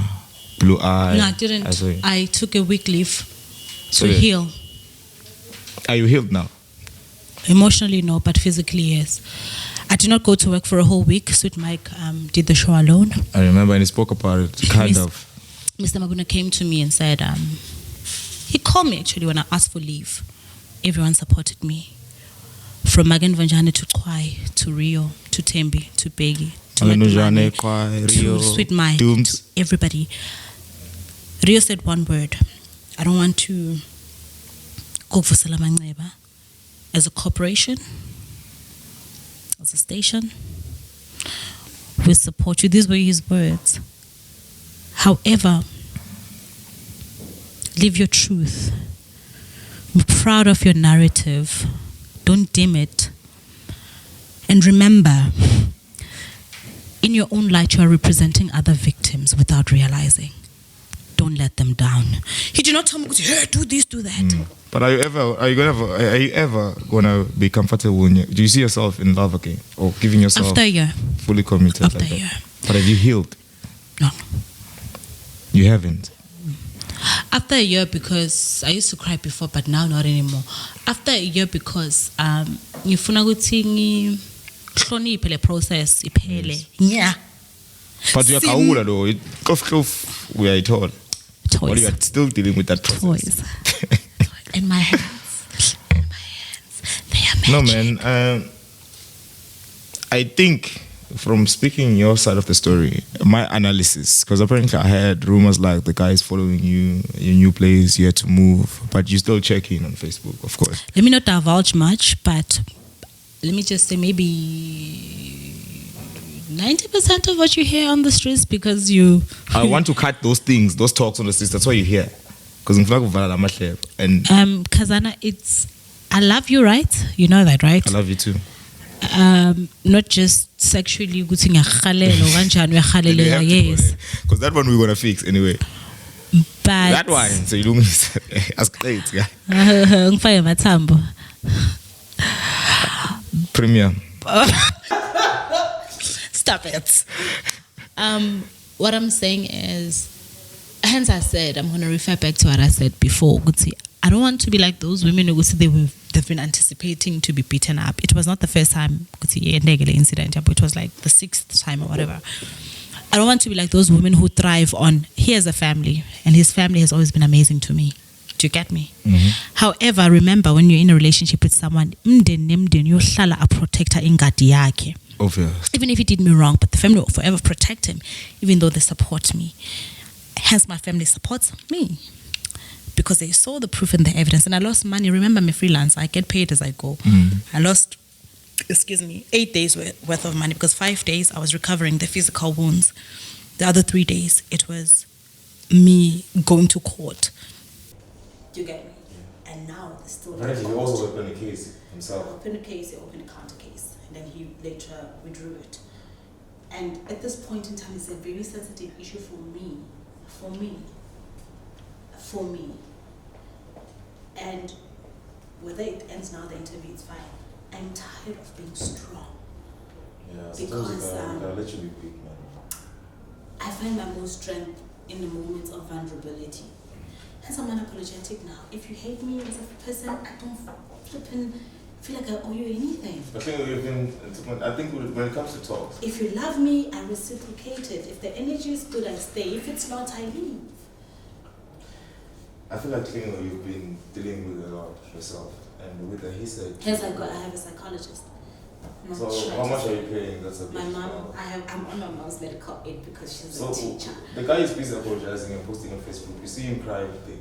blue eye. No, I didn't. saw you. I took a week leave So to yeah. heal. Are you healed now? Emotionally, no, but physically, yes. I did not go to work for a whole week. Sweet Mike did the show alone. I remember, and he spoke about it, kind of. Mr. Mabuna came to me and said, he called me actually when I asked for leave. Everyone supported me. From Magen Vanjane to Kwai, to Rio, to Tembi, to Begi, to Rio, to Sweet Mike, Dooms. to everybody. Rio said one word. I don't want to go for Salamanceba as a corporation, as a station. We support you. These were his words. However, live your truth. Be proud of your narrative. Don't dim it. And remember, in your own light, you are representing other victims without realizing. Don't let them down. He did not tell me, hey, do this, do that. But are you ever gonna be comfortable when do you see yourself in love again, or giving yourself After a year. fully committed? After like a that? year. But have you healed? No. You haven't. After a year, because I used to cry before, but now not anymore. After a year, because ngifuna ukuthi ngihloniphe le process iphele. Yeah. But you're kaula though. We are told. Toys. But you are still dealing with that process. Toys. In my hands. In my hands. They are magic. No, man. I think from speaking your side of the story, my analysis, because apparently I heard rumors like the guy is following you, your new place, you had to move, but you still check in on Facebook, of course. Let me not divulge much, but let me just say maybe 90% of what you hear on the streets because you... I want to cut those things, those talks on the streets, that's why you hear. Because in fact, and Kazana, it's... I love you, right? You know that, right? I love you too. Not just sexually ukuthi ngiyakhalela kanjani uyakhalela, yes, because that one we're gonna fix anyway, but that one so you don't ask great guy ngifake mathambo premium. Stop it. What I'm saying is, hence I said I'm going to refer back to what I said before. I don't want to be like those women who say they've been anticipating to be beaten up. It was not the first time incident, but it was like the 6th time or whatever. I don't want to be like those women who thrive on, he has a family, and his family has always been amazing to me. Do you get me? Mm-hmm. However, remember, when you're in a relationship with someone, yohlala a protector ingadi yakhe. Obvious. Even if he did me wrong, but the family will forever protect him, even though they support me. Hence, my family supports me because they saw the proof and the evidence. And I lost money. Remember, I'm a freelancer. I get paid as I go. I lost, 8 days worth of money because 5 days I was recovering the physical wounds. The other 3 days, it was me going to court. Do you get me? And now there's still... Apparently, he also opened a case himself. He opened a case, he opened a counter case, and then he later withdrew it. And at this point in time, it's a very sensitive issue for me. And whether it ends now, the interview, it's fine. I'm tired of being strong. Yeah, because I'll let you be weak, man. I find my most strength in the moments of vulnerability. Hence, I'm unapologetic now. If you hate me as a person, I don't feel like I owe you anything. I think when it comes to talks, if you love me, I reciprocate it. If the energy is good, I stay. If it's not, I leave. I feel like you've been dealing with a lot yourself, and with the history. Hence, I have a psychologist. So how much are you paying? That's a my mom. I'm on my mom's medical aid because she's a teacher. The guy is busy apologizing and posting on Facebook. You see him privately.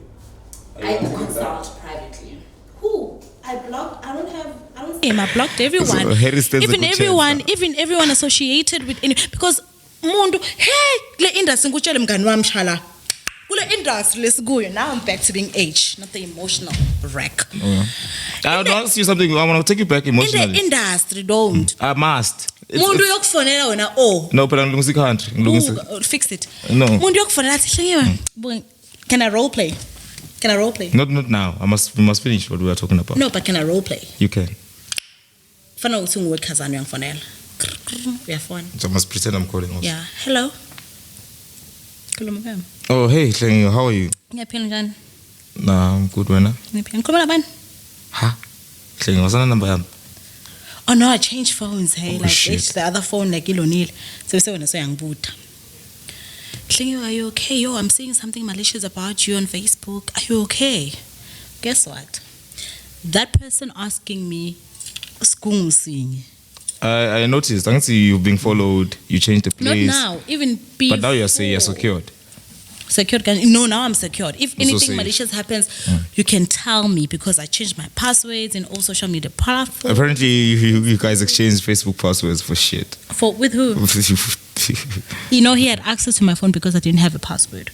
I consult privately. Who? I blocked. I don't see him. I blocked everyone. Even everyone associated with any, because Mundo, hey, le industry ngutshele mngani wami shala. Kule industry lesikuyo. Now I'm back to being H, not the emotional wreck. I want to ask you something. I want to take you back emotionally. In the industry, don't. I must. Mundo yokufonela wena No, but I'm losing country. Fix it. No. Mundo yokufonela athi Hlengiwe. Can I role play? Not now. We must finish what we are talking about. No, but can I role play? You can. Fana uthi nguwe khazana uyangifonela. Uyafona. So I must pretend I'm calling also. Yeah. Hello. Khuluma kami. Oh, hey, Hlengiwe, how are you? Ngiyaphila njani? Nah, I'm good wena. Ngiyaphila. Ngikhuluma nabani? Ha? Hlengiwe, wasana number yami? Oh no, I changed phones. Hey, Oh, like shit. it's the other phone like ilonile. So we say when I say Hlengiwe, are you okay? Yo, I'm seeing something malicious about you on Facebook. Are you okay? Guess what? That person asking me, "Skungusinye." I noticed. I can see you being followed. You changed the Not place. now, even before. But now you're saying you're secured. Secured? No, now I'm secured. If anything safe. malicious happens, you can tell me because I changed my passwords in all social media platforms. Apparently, you guys exchanged Facebook passwords for shit. With who? You know, he had access to my phone because I didn't have a password.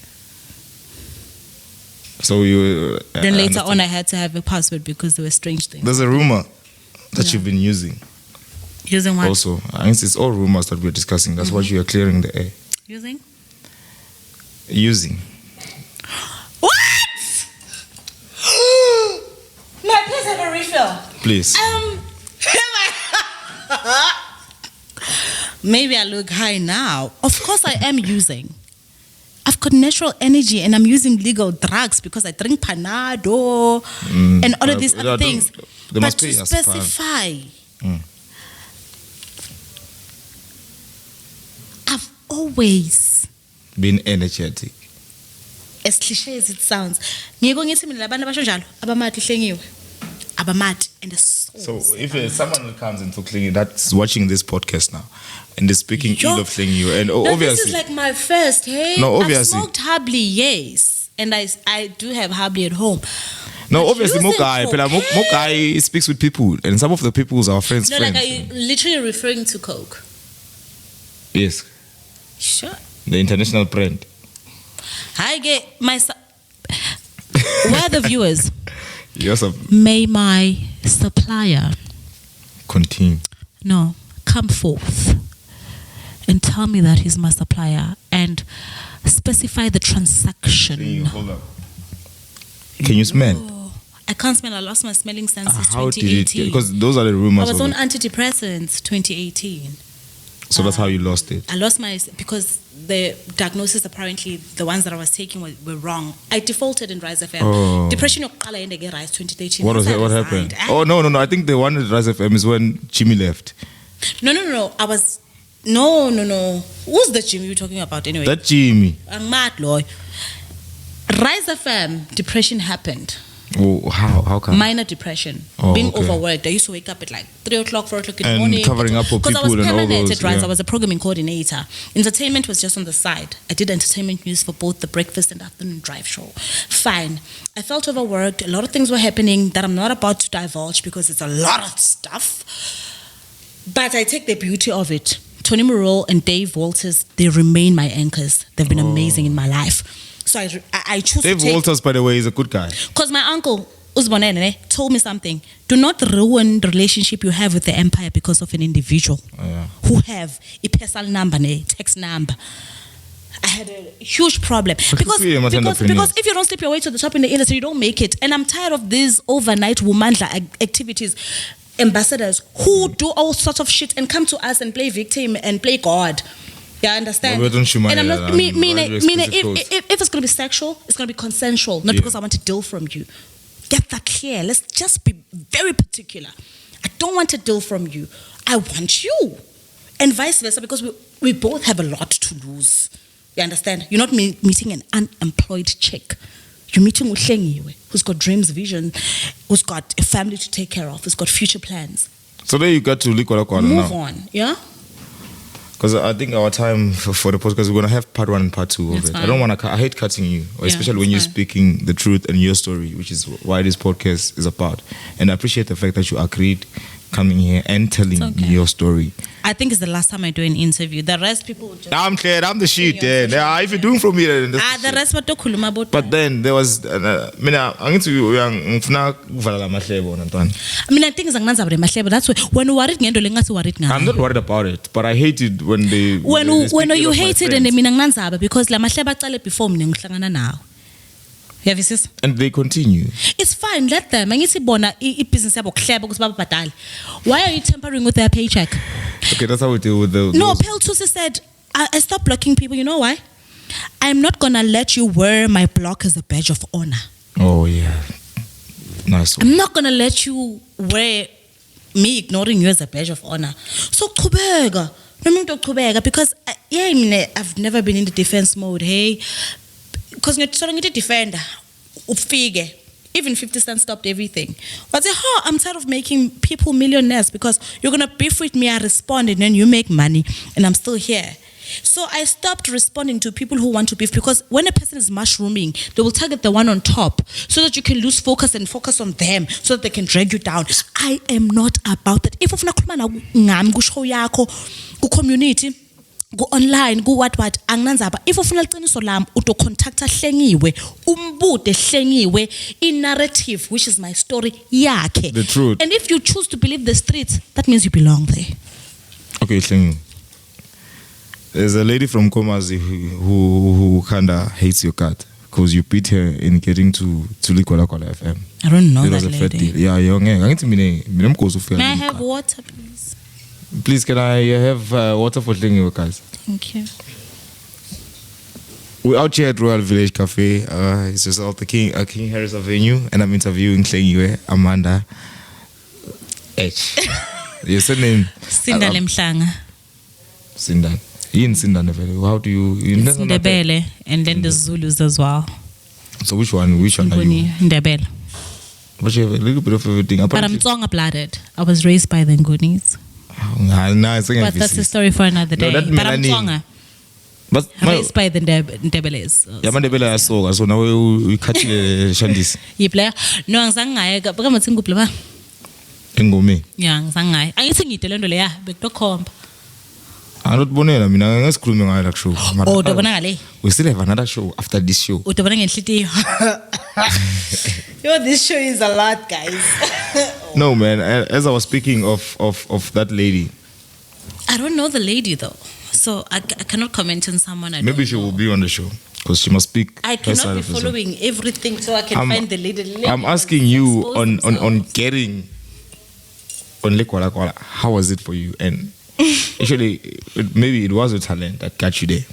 So you. Then later on, I had to have a password because there were strange things. There's a rumor that Yeah. you've been using. Using what? Also, I think it's all rumors that we're discussing. That's what you are clearing the air. Using? Using. What? May I please have a refill? Please. Maybe I look high now. Of course I am using. I've got natural energy and I'm using legal drugs because I drink Panado and all of these other things. They But must to pay us specify, I've always, being energetic. as cliche as it sounds, ngiyeke ngithi mina labantu abasho njalo abamati Hlengiwe, abamati and the So souls. if someone comes into Hlengiwe that's watching this podcast now and is speaking ill of Hlengiwe, and No, obviously this is like my first, hey? No, obviously. I've smoked Habli, yes. And I do have Habli at home. no, But obviously using Mokai, Mokai speaks with people, and some of the people are friends. No, friends. like, are you literally referring to Coke? Yes, Sure. the international brand. I get my... Where are the viewers? Yes, May my supplier, continue. no, come forth and tell me that he's my supplier and specify the transaction. Hold up. Can you smell? Oh, I can't smell. I lost my smelling sense since How did it? 2018. Because those are the I rumors. was of on it. antidepressants 2018. So that's how you lost it. I lost my, because the diagnosis, apparently the ones that I was taking were wrong. I defaulted in Rise FM. Oh. Depression yokuqala yendeke Rise 2013. What was Once it? I What resigned, happened? Oh no! I think the one at Rise FM is when Jimmy left. No. I was no. Who's the Jimmy you're talking about anyway? That Jimmy. I'm mad, Loy. Rise FM, depression happened. Oh, how come? Minor depression. Oh, Being okay. overworked. I used to wake up at like 3 o'clock, 4 o'clock in the And morning. covering up for Because I people was and all permanent those, at Rise. yeah. I was a programming coordinator. Entertainment was just on the side. I did entertainment news for both the breakfast and afternoon drive show. Fine. I felt overworked. A lot of things were happening that I'm not about to divulge because it's a lot of stuff. But I take the beauty of it. Tony Morrell and Dave Walters, they remain my anchors. They've been amazing in my life. So I choose Dave to take... Walters, by the way, is a good guy. Because my uncle, Uzbonene, told me something. Do not ruin the relationship you have with the empire because of an individual who have a personal number, a text number. I had a huge problem. Because if you don't slip your way to the top in the industry, you don't make it. And I'm tired of these overnight Womandla activities. Ambassadors who do all sorts of shit and come to us and play victim and play God. Yeah, I understand. Well, don't you mind and I'm that, not meaning explicit if it's gonna be sexual, it's gonna be consensual, not because I want a deal from you. Get that clear. Let's just be very particular. I don't want a deal from you. I want you. And vice versa, because we both have a lot to lose. You understand? You're not meeting an unemployed chick. You're meeting Hlengiwe, who's got dreams, vision, who's got a family to take care of, who's got future plans. So there you got to Ligwalagwala now. Move on, yeah? Because I think our time for the podcast, we're going to have part 1 and part 2 of That's it. fine. I don't want to, I hate cutting you, especially that's when you're fine. speaking the truth and your story, which is why this podcast is about. And I appreciate the fact that you agreed coming here and telling It's okay. your story. I think it's the last time I do an interview. The rest people will just... I'm clear, I'm the shit. Yeah, Yeah, if you're doing from here, then that's the the rest batokhuluma about. But then there was, mina angithi ngifuna ukuvala la mahlebo nantwana. I mean, I think it's anganza bare mahlebo. That's why when you worried ngento lengathi worried ngayo. I'm not worried about it, but I hate it when they When they speak you ill of my hate it and friends. mina nganzaba because la mahlebo aqale before mina ngihlangana nawo. Have you seen? And they continue. It's fine, let them. Angithi bona business yabo kuhleba ukuthi bababhadale. Why are you tampering with their paycheck? Okay, that's how we deal with the. No, those- Pel Tusi said, I stopped blocking people. You know why? I'm not going to let you wear my block as a badge of honor. Oh yeah, nice one. I'm not going to let you wear me ignoring you as a badge of honor. So qhubeka. Noma umuntu oqhubeka because I've never been in the defense mode. Hey, because ngithola defender ufike. Even 50 Cent stopped everything. But I say, I'm tired of making people millionaires because you're gonna beef with me, I respond, and then you make money, and I'm still here. So I stopped responding to people who want to beef because when a person is mushrooming, they will target the one on top so that you can lose focus and focus on them so that they can drag you down. I am not about that. If ufuna khuluma ngami kushow yakho ku community go online go what anginanzaba if ufuna iqiniso lami uto contact Hlengiwe umbude Hlengiwe in narrative which is my story yakhe, the truth. And if you choose to believe the streets, that means you belong there. Okay, Hlengiwe. There's a lady from Komazi who kinda hates your cat because you beat her in getting to Ligwalagwala FM. I don't know it that was a fat lady. deal. Yeah, young. May I have water, please? Please, can I have water for Hlengiwe, guys? Thank you. We're out here at Royal Village Cafe. It's just off the King Harris Avenue, and I'm interviewing Hlengiwe Amanda H. Your surname? Sindane Mhlanga. Sindane. In Sindane, how do you? It's Ndebele, and then the Zulus as well. So which one are you? Ndebele. But you have a little bit of everything. But I'm Tsonga blooded. I was raised by the Ngunis. But that's a story for another day. No, but I'm Tsonga. But raised by the Ndebeles. Yeah, Ndebele I saw. So now we catch the Shandis. You play? No, I'm Zangai. But I'm single player. Engome. Yeah, Zangai. I think it's Lendo Lea. But to comp. I'm not born. I mean, I'm screaming at that show. Oh, the Bonale. We still have another show after this show. Oh, the Bonang City. Yo, this show is a lot, guys. No, man. As I was speaking of that lady. I don't know the lady though, so I cannot comment on someone. Maybe she will be on the show because she must speak. I cannot be following everything, so I can find the lady. I'm asking you on getting on Ligwalagwala. How was it for you? And actually, maybe it was a talent that got you there.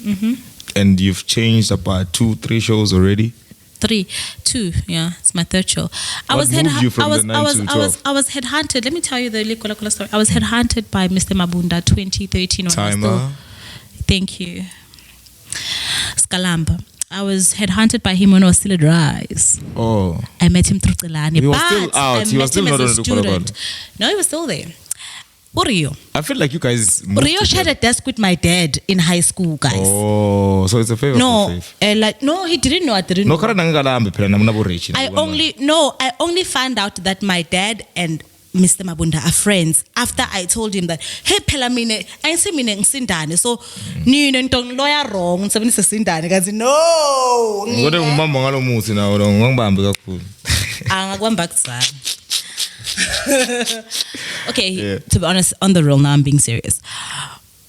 Mm-hmm. And you've changed about 2-3 shows already. 2, yeah, it's my third show. I was headhunted. Let me tell you the Ligwalagwala story. I was headhunted by Mr. Mabunda 2013. Timer. Thank you. Skalamba. I was headhunted by him when I was still at Rise. Oh. I met him through Tsilani. He was still out. He was still not on Ligwalagwala. No, he was still there. Rio. I feel like you guys. Rio shared a desk with my dad in high school, guys. Oh, so it's a favor. No, no, he didn't know. I didn't know. I only found out that my dad and Mr. Mabunda are friends after I told him that, hey, Pela mine, I say mine Sindane. So, ni nentong lawyer wrong. Sabi ni sa Sindane. Kasi no. Ngode umama ngalo musi na orang ngambambe kakhulu. Ngwambak sa. Okay, yeah. To be honest, on the real now, I'm being serious.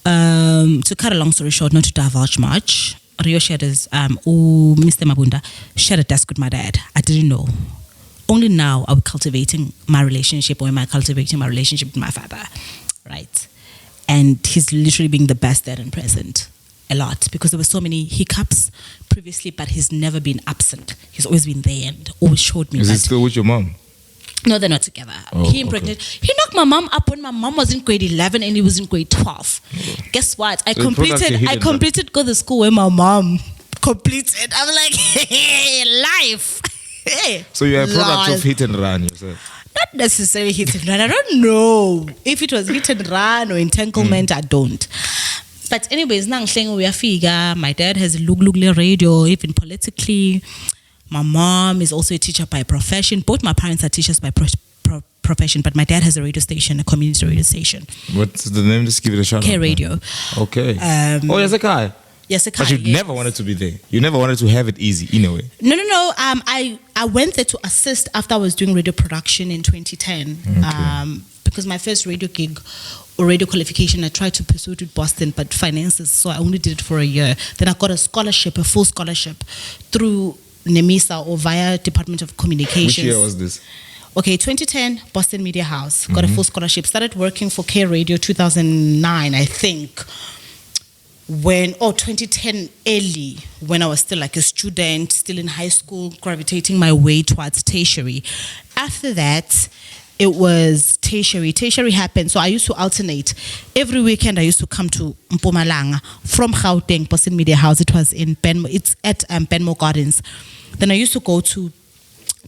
To cut a long story short, not to divulge much, Rio shared his, Mr. Mabunda shared a desk with my dad. I didn't know. Only now are we cultivating my relationship, or am I cultivating my relationship with my father, right? And he's literally being the best dad and present a lot because there were so many hiccups previously, but he's never been absent. He's always been there and always showed me. Is he still with your mom? No, they're not together. He impregnated. Okay. He knocked my mom up when my mom was in grade 11 and he was in grade 12. Okay. Guess what? I completed go to school where my mom completed. I'm like, hey, life. So you're a product of hit and run yourself? Not necessarily hit and run. I don't know if it was hit and run or entanglement. I don't. But anyways, we are figure. My dad has a Ligwalagwala radio, even politically. My mom is also a teacher by profession. Both my parents are teachers by profession, but my dad has a radio station, a community radio station. What's the name? Just give it a shout. K Radio. Okay. Yes, a car. Yes, a car. But you never wanted to be there. You never wanted to have it easy, in a way. No. I went there to assist after I was doing radio production in 2010. Okay. Because my first radio gig or radio qualification, I tried to pursue it with Boston, but finances, so I only did it for a year. Then I got a scholarship, a full scholarship, through NEMISA or via Department of Communications. Which year was this? Okay, 2010, Boston Media House. Got a full scholarship. Started working for K Radio 2009, I think. 2010 early, when I was still like a student, still in high school, gravitating my way towards tertiary. After that, it was tertiary. Tertiary happened, so I used to alternate. Every weekend I used to come to Mpumalanga from Gauteng, Boston Media House. It was in Benmo. It's at Benmo Gardens. Then I used to go to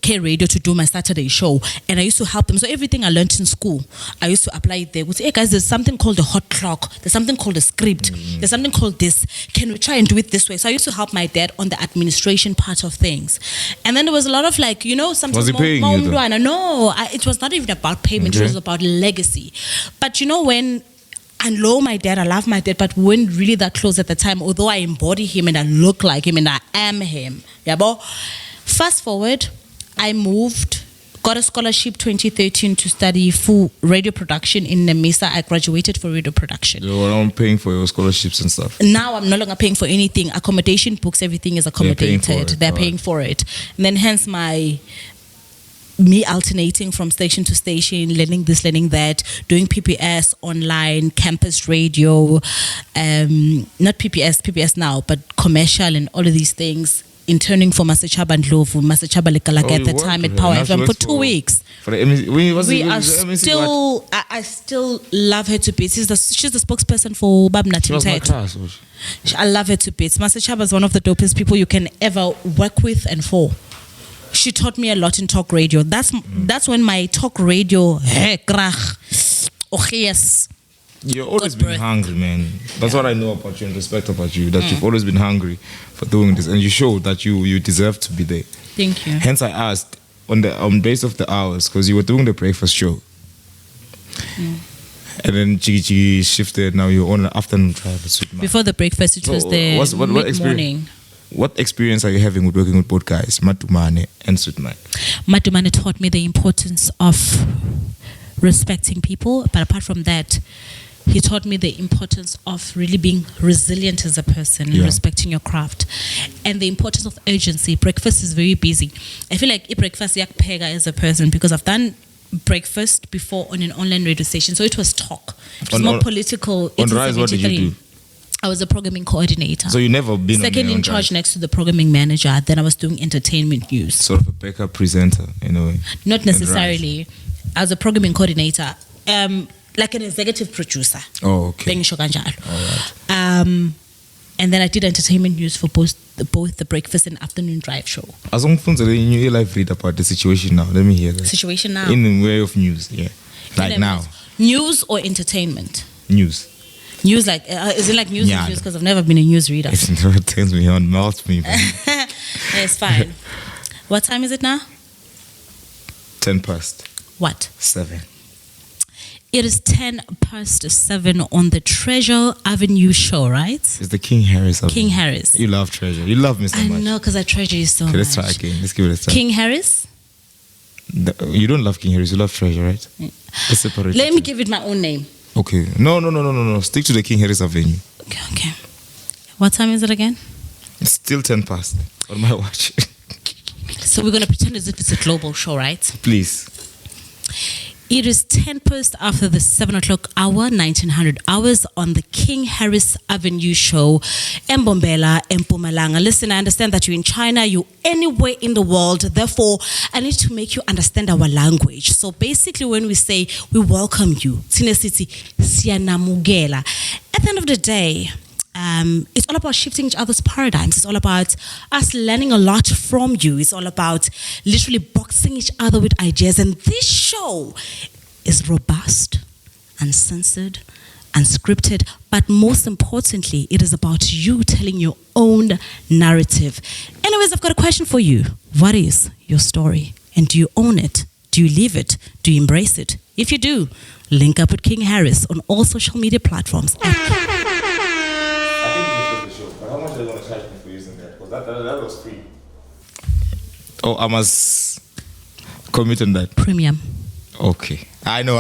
K Radio to do my Saturday show, and I used to help them. So everything I learned in school, I used to apply it there. Would say, hey guys, there's something called a hot clock. There's something called a script. There's something called this. Can we try and do it this way? So I used to help my dad on the administration part of things. And then there was a lot of like, something. Was he paying you though? No, it was not even about payment. Okay. It was about legacy. But when I know my dad, I love my dad, but we weren't really that close at the time, although I embody him and I look like him and I am him. Yabo? Fast forward, I moved, got a scholarship 2013 to study full radio production in Nemisa. I graduated for radio production. You were not paying for your scholarships and stuff. Now I'm no longer paying for anything. Accommodation, books, everything is accommodated. They're paying for it. And then hence me alternating from station to station, learning this, learning that, doing PPS online, campus radio, not PPS now, but commercial and all of these things. Interning for Masechaba and Ndlovu, Masechaba Ligwalagwala at the time at Power FM for 2 weeks. For the MSC, We are still, I still love her to bits. She's the spokesperson for Babna She was my Tintet. class. I love her to bits. Masechaba is one of the dopest people you can ever work with and for. She taught me a lot in talk radio. That's when my talk radio, yes. You've always God been birth. hungry, man. That's what I know about you and respect about you. That you've always been hungry for doing this, and you showed that you deserve to be there. Thank you. Hence, I asked on base of the hours, because you were doing the breakfast show, and then Chigi shifted. Now you're on the afternoon drive. Before the breakfast, it was the mid-morning. What experience are you having with working with both guys, Matumane and Sweetmike? Matumane taught me the importance of respecting people, but apart from that, he taught me the importance of really being resilient as a person and respecting your craft, and the importance of urgency. Breakfast is very busy. I feel like breakfast yakpega as a person, because I've done breakfast before on an online radio station, so it was talk. It was not political. On Rise, what did you do? I was a programming coordinator. So you never been second in charge next to the programming manager. Then I was doing entertainment news. Sort of a backup presenter, in a way. Not necessarily. I was a programming coordinator, like an executive producer. Oh, okay. All right. And then I did entertainment news for both the breakfast and afternoon drive show. As long as you live read about the situation now, let me hear that. Situation now. In the way of news, yeah. Like now. News or entertainment? News. News, like, is it like news? Because I've never been a news reader. It never turns me on, mouth me. It's fine. What time is it now? 10 past. What? 7. It is 7:10 on the Treasure Avenue show, right? It's the King Harris. King Harris. You love Treasure. You love me so much. I know, because I treasure you so Okay, much. let's try again. Let's give it a try. King Harris? You don't love King Harris. You love Treasure, right? Let's separate. Let me give it my own name. Okay. No. Stick to the King Harris Avenue. Okay. What time is it again? It's still 10 past on my watch. So we're going to pretend as if it's a global show, right? Please. It is 10 past after the 7 o'clock hour, 1900 hours on the King Harris Avenue show, Mbombela, Mpumalanga. Listen, I understand that you're in China, you're anywhere in the world. Therefore, I need to make you understand our language. So basically, when we say we welcome you, Tine City, Siyanamugela. At the end of the day, it's all about shifting each other's paradigms. It's all about us learning a lot from you. It's all about literally boxing each other with ideas. And this show is robust, uncensored, unscripted, but most importantly, it is about you telling your own narrative. Anyways, I've got a question for you. What is your story? And do you own it? Do you live it? Do you embrace it? If you do, link up with King Harris on all social media platforms. That was free. Oh, I must commit on that. Premium. Okay. I know.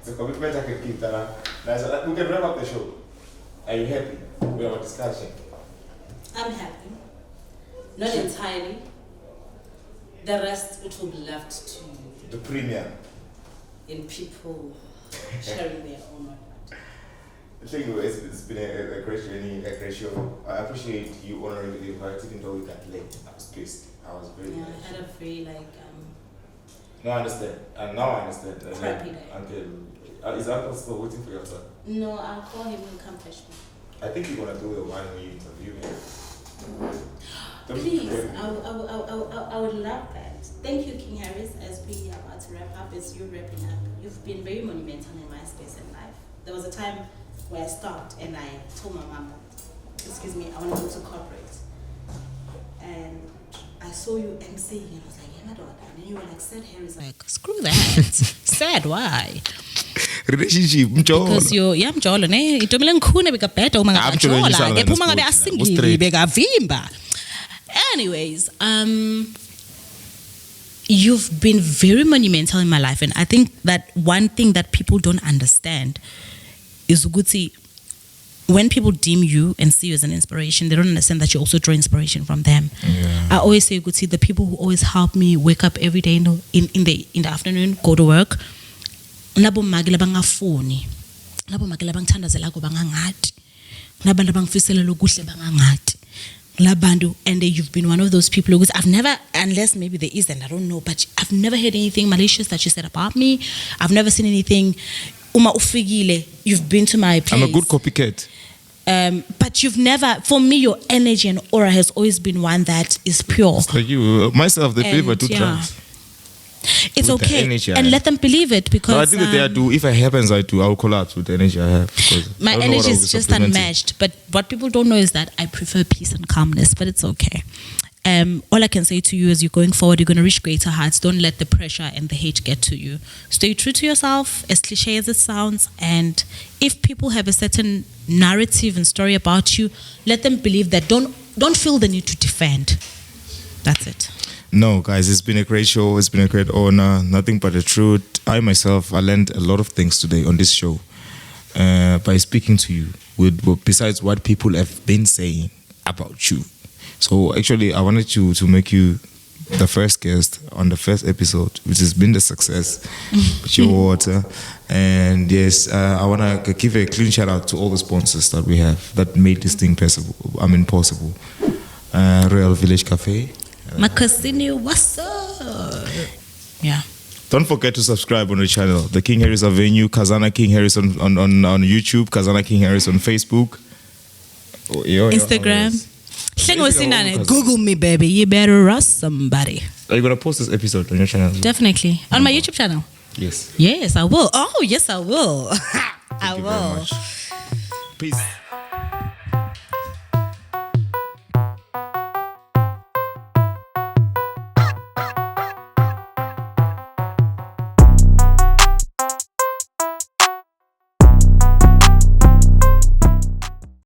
The commitment I can keep that. We can wrap up the show. Are you happy with our discussion? I'm happy. Not entirely. The rest, it will be left to the premium. In people sharing their own. I think it's been a great journey, a great show. I appreciate you honoring the invite, even though we got late. I was pissed. I was very I had a very No, I understand. And now I understand. Crappy day. Uncle, is Uncle still waiting for your son? No, I'll call him and come fetch me. I think you're gonna do it while we interview him. Please, I would love that. Thank you, King Harris. As we are about to wrap up, as you're wrapping up, you've been very monumental in my space in life. There was a time where I stopped and I told my mom, excuse me, I want to go to corporate. And I saw you MC and I was like, yeah, my daughter. And then you were like, Sad Harris. Like, screw that. Sad, why? Relationship, because you're mjolo ne itomile ngikhune bekabheda uma ngajola ngephuma ngabe asingile bekavimba. Anyways, you've been very monumental in my life, and I think that one thing that people don't understand is ukuthi when people deem you and see you as an inspiration, they don't understand that you also draw inspiration from them. Yeah. I always say ukuthi the people who always help me wake up every day in the afternoon, go to work, labo magila bangafuni, labo magila bangithandazela ko bangangadi, labantu abangifisela lokuhle bangangadi, labantu, and you've been one of those people who I've never, unless maybe there is, and I don't know, but I've never heard anything malicious that you said about me. I've never seen anything. Uma ufigile, you've been to my place. I'm a good copycat. But you've never, for me, your energy and aura has always been one that is pure. It's like you, myself, they believe I do yeah. drugs. It's With the okay, energy I and have. let them believe it, because No, I think that they do. If it happens, I will collapse with the energy I have. Because my I don't know what energy I'll is be just supplementing. unmatched. But what people don't know is that I prefer peace and calmness, but it's okay. All I can say to you is you're going forward, you're going to reach greater heights. Don't let the pressure and the hate get to you. Stay true to yourself, as cliche as it sounds. And if people have a certain narrative and story about you, let them believe that. Don't feel the need to defend. That's it. No, guys, it's been a great show. It's been a great honor. Nothing but the truth. I learned a lot of things today on this show by speaking to you, besides what people have been saying about you. So actually, I wanted to make you the first guest on the first episode, which has been the success with your water. And yes, I want to give a clean shout out to all the sponsors that we have that made this thing possible. Royal Village Cafe. Makasini, what's up? Yeah. Don't forget to subscribe on the channel. The King Harris Avenue, Kazana King Harris on YouTube, Kazana King Harris on Facebook. Instagram. Hlengiwe-H, Google me, baby. You better rust somebody. Are you going to post this episode on your channel? Definitely. On my YouTube channel? Yes. Yes, I will. Oh, yes, I will. I Thank you will. very much. Peace.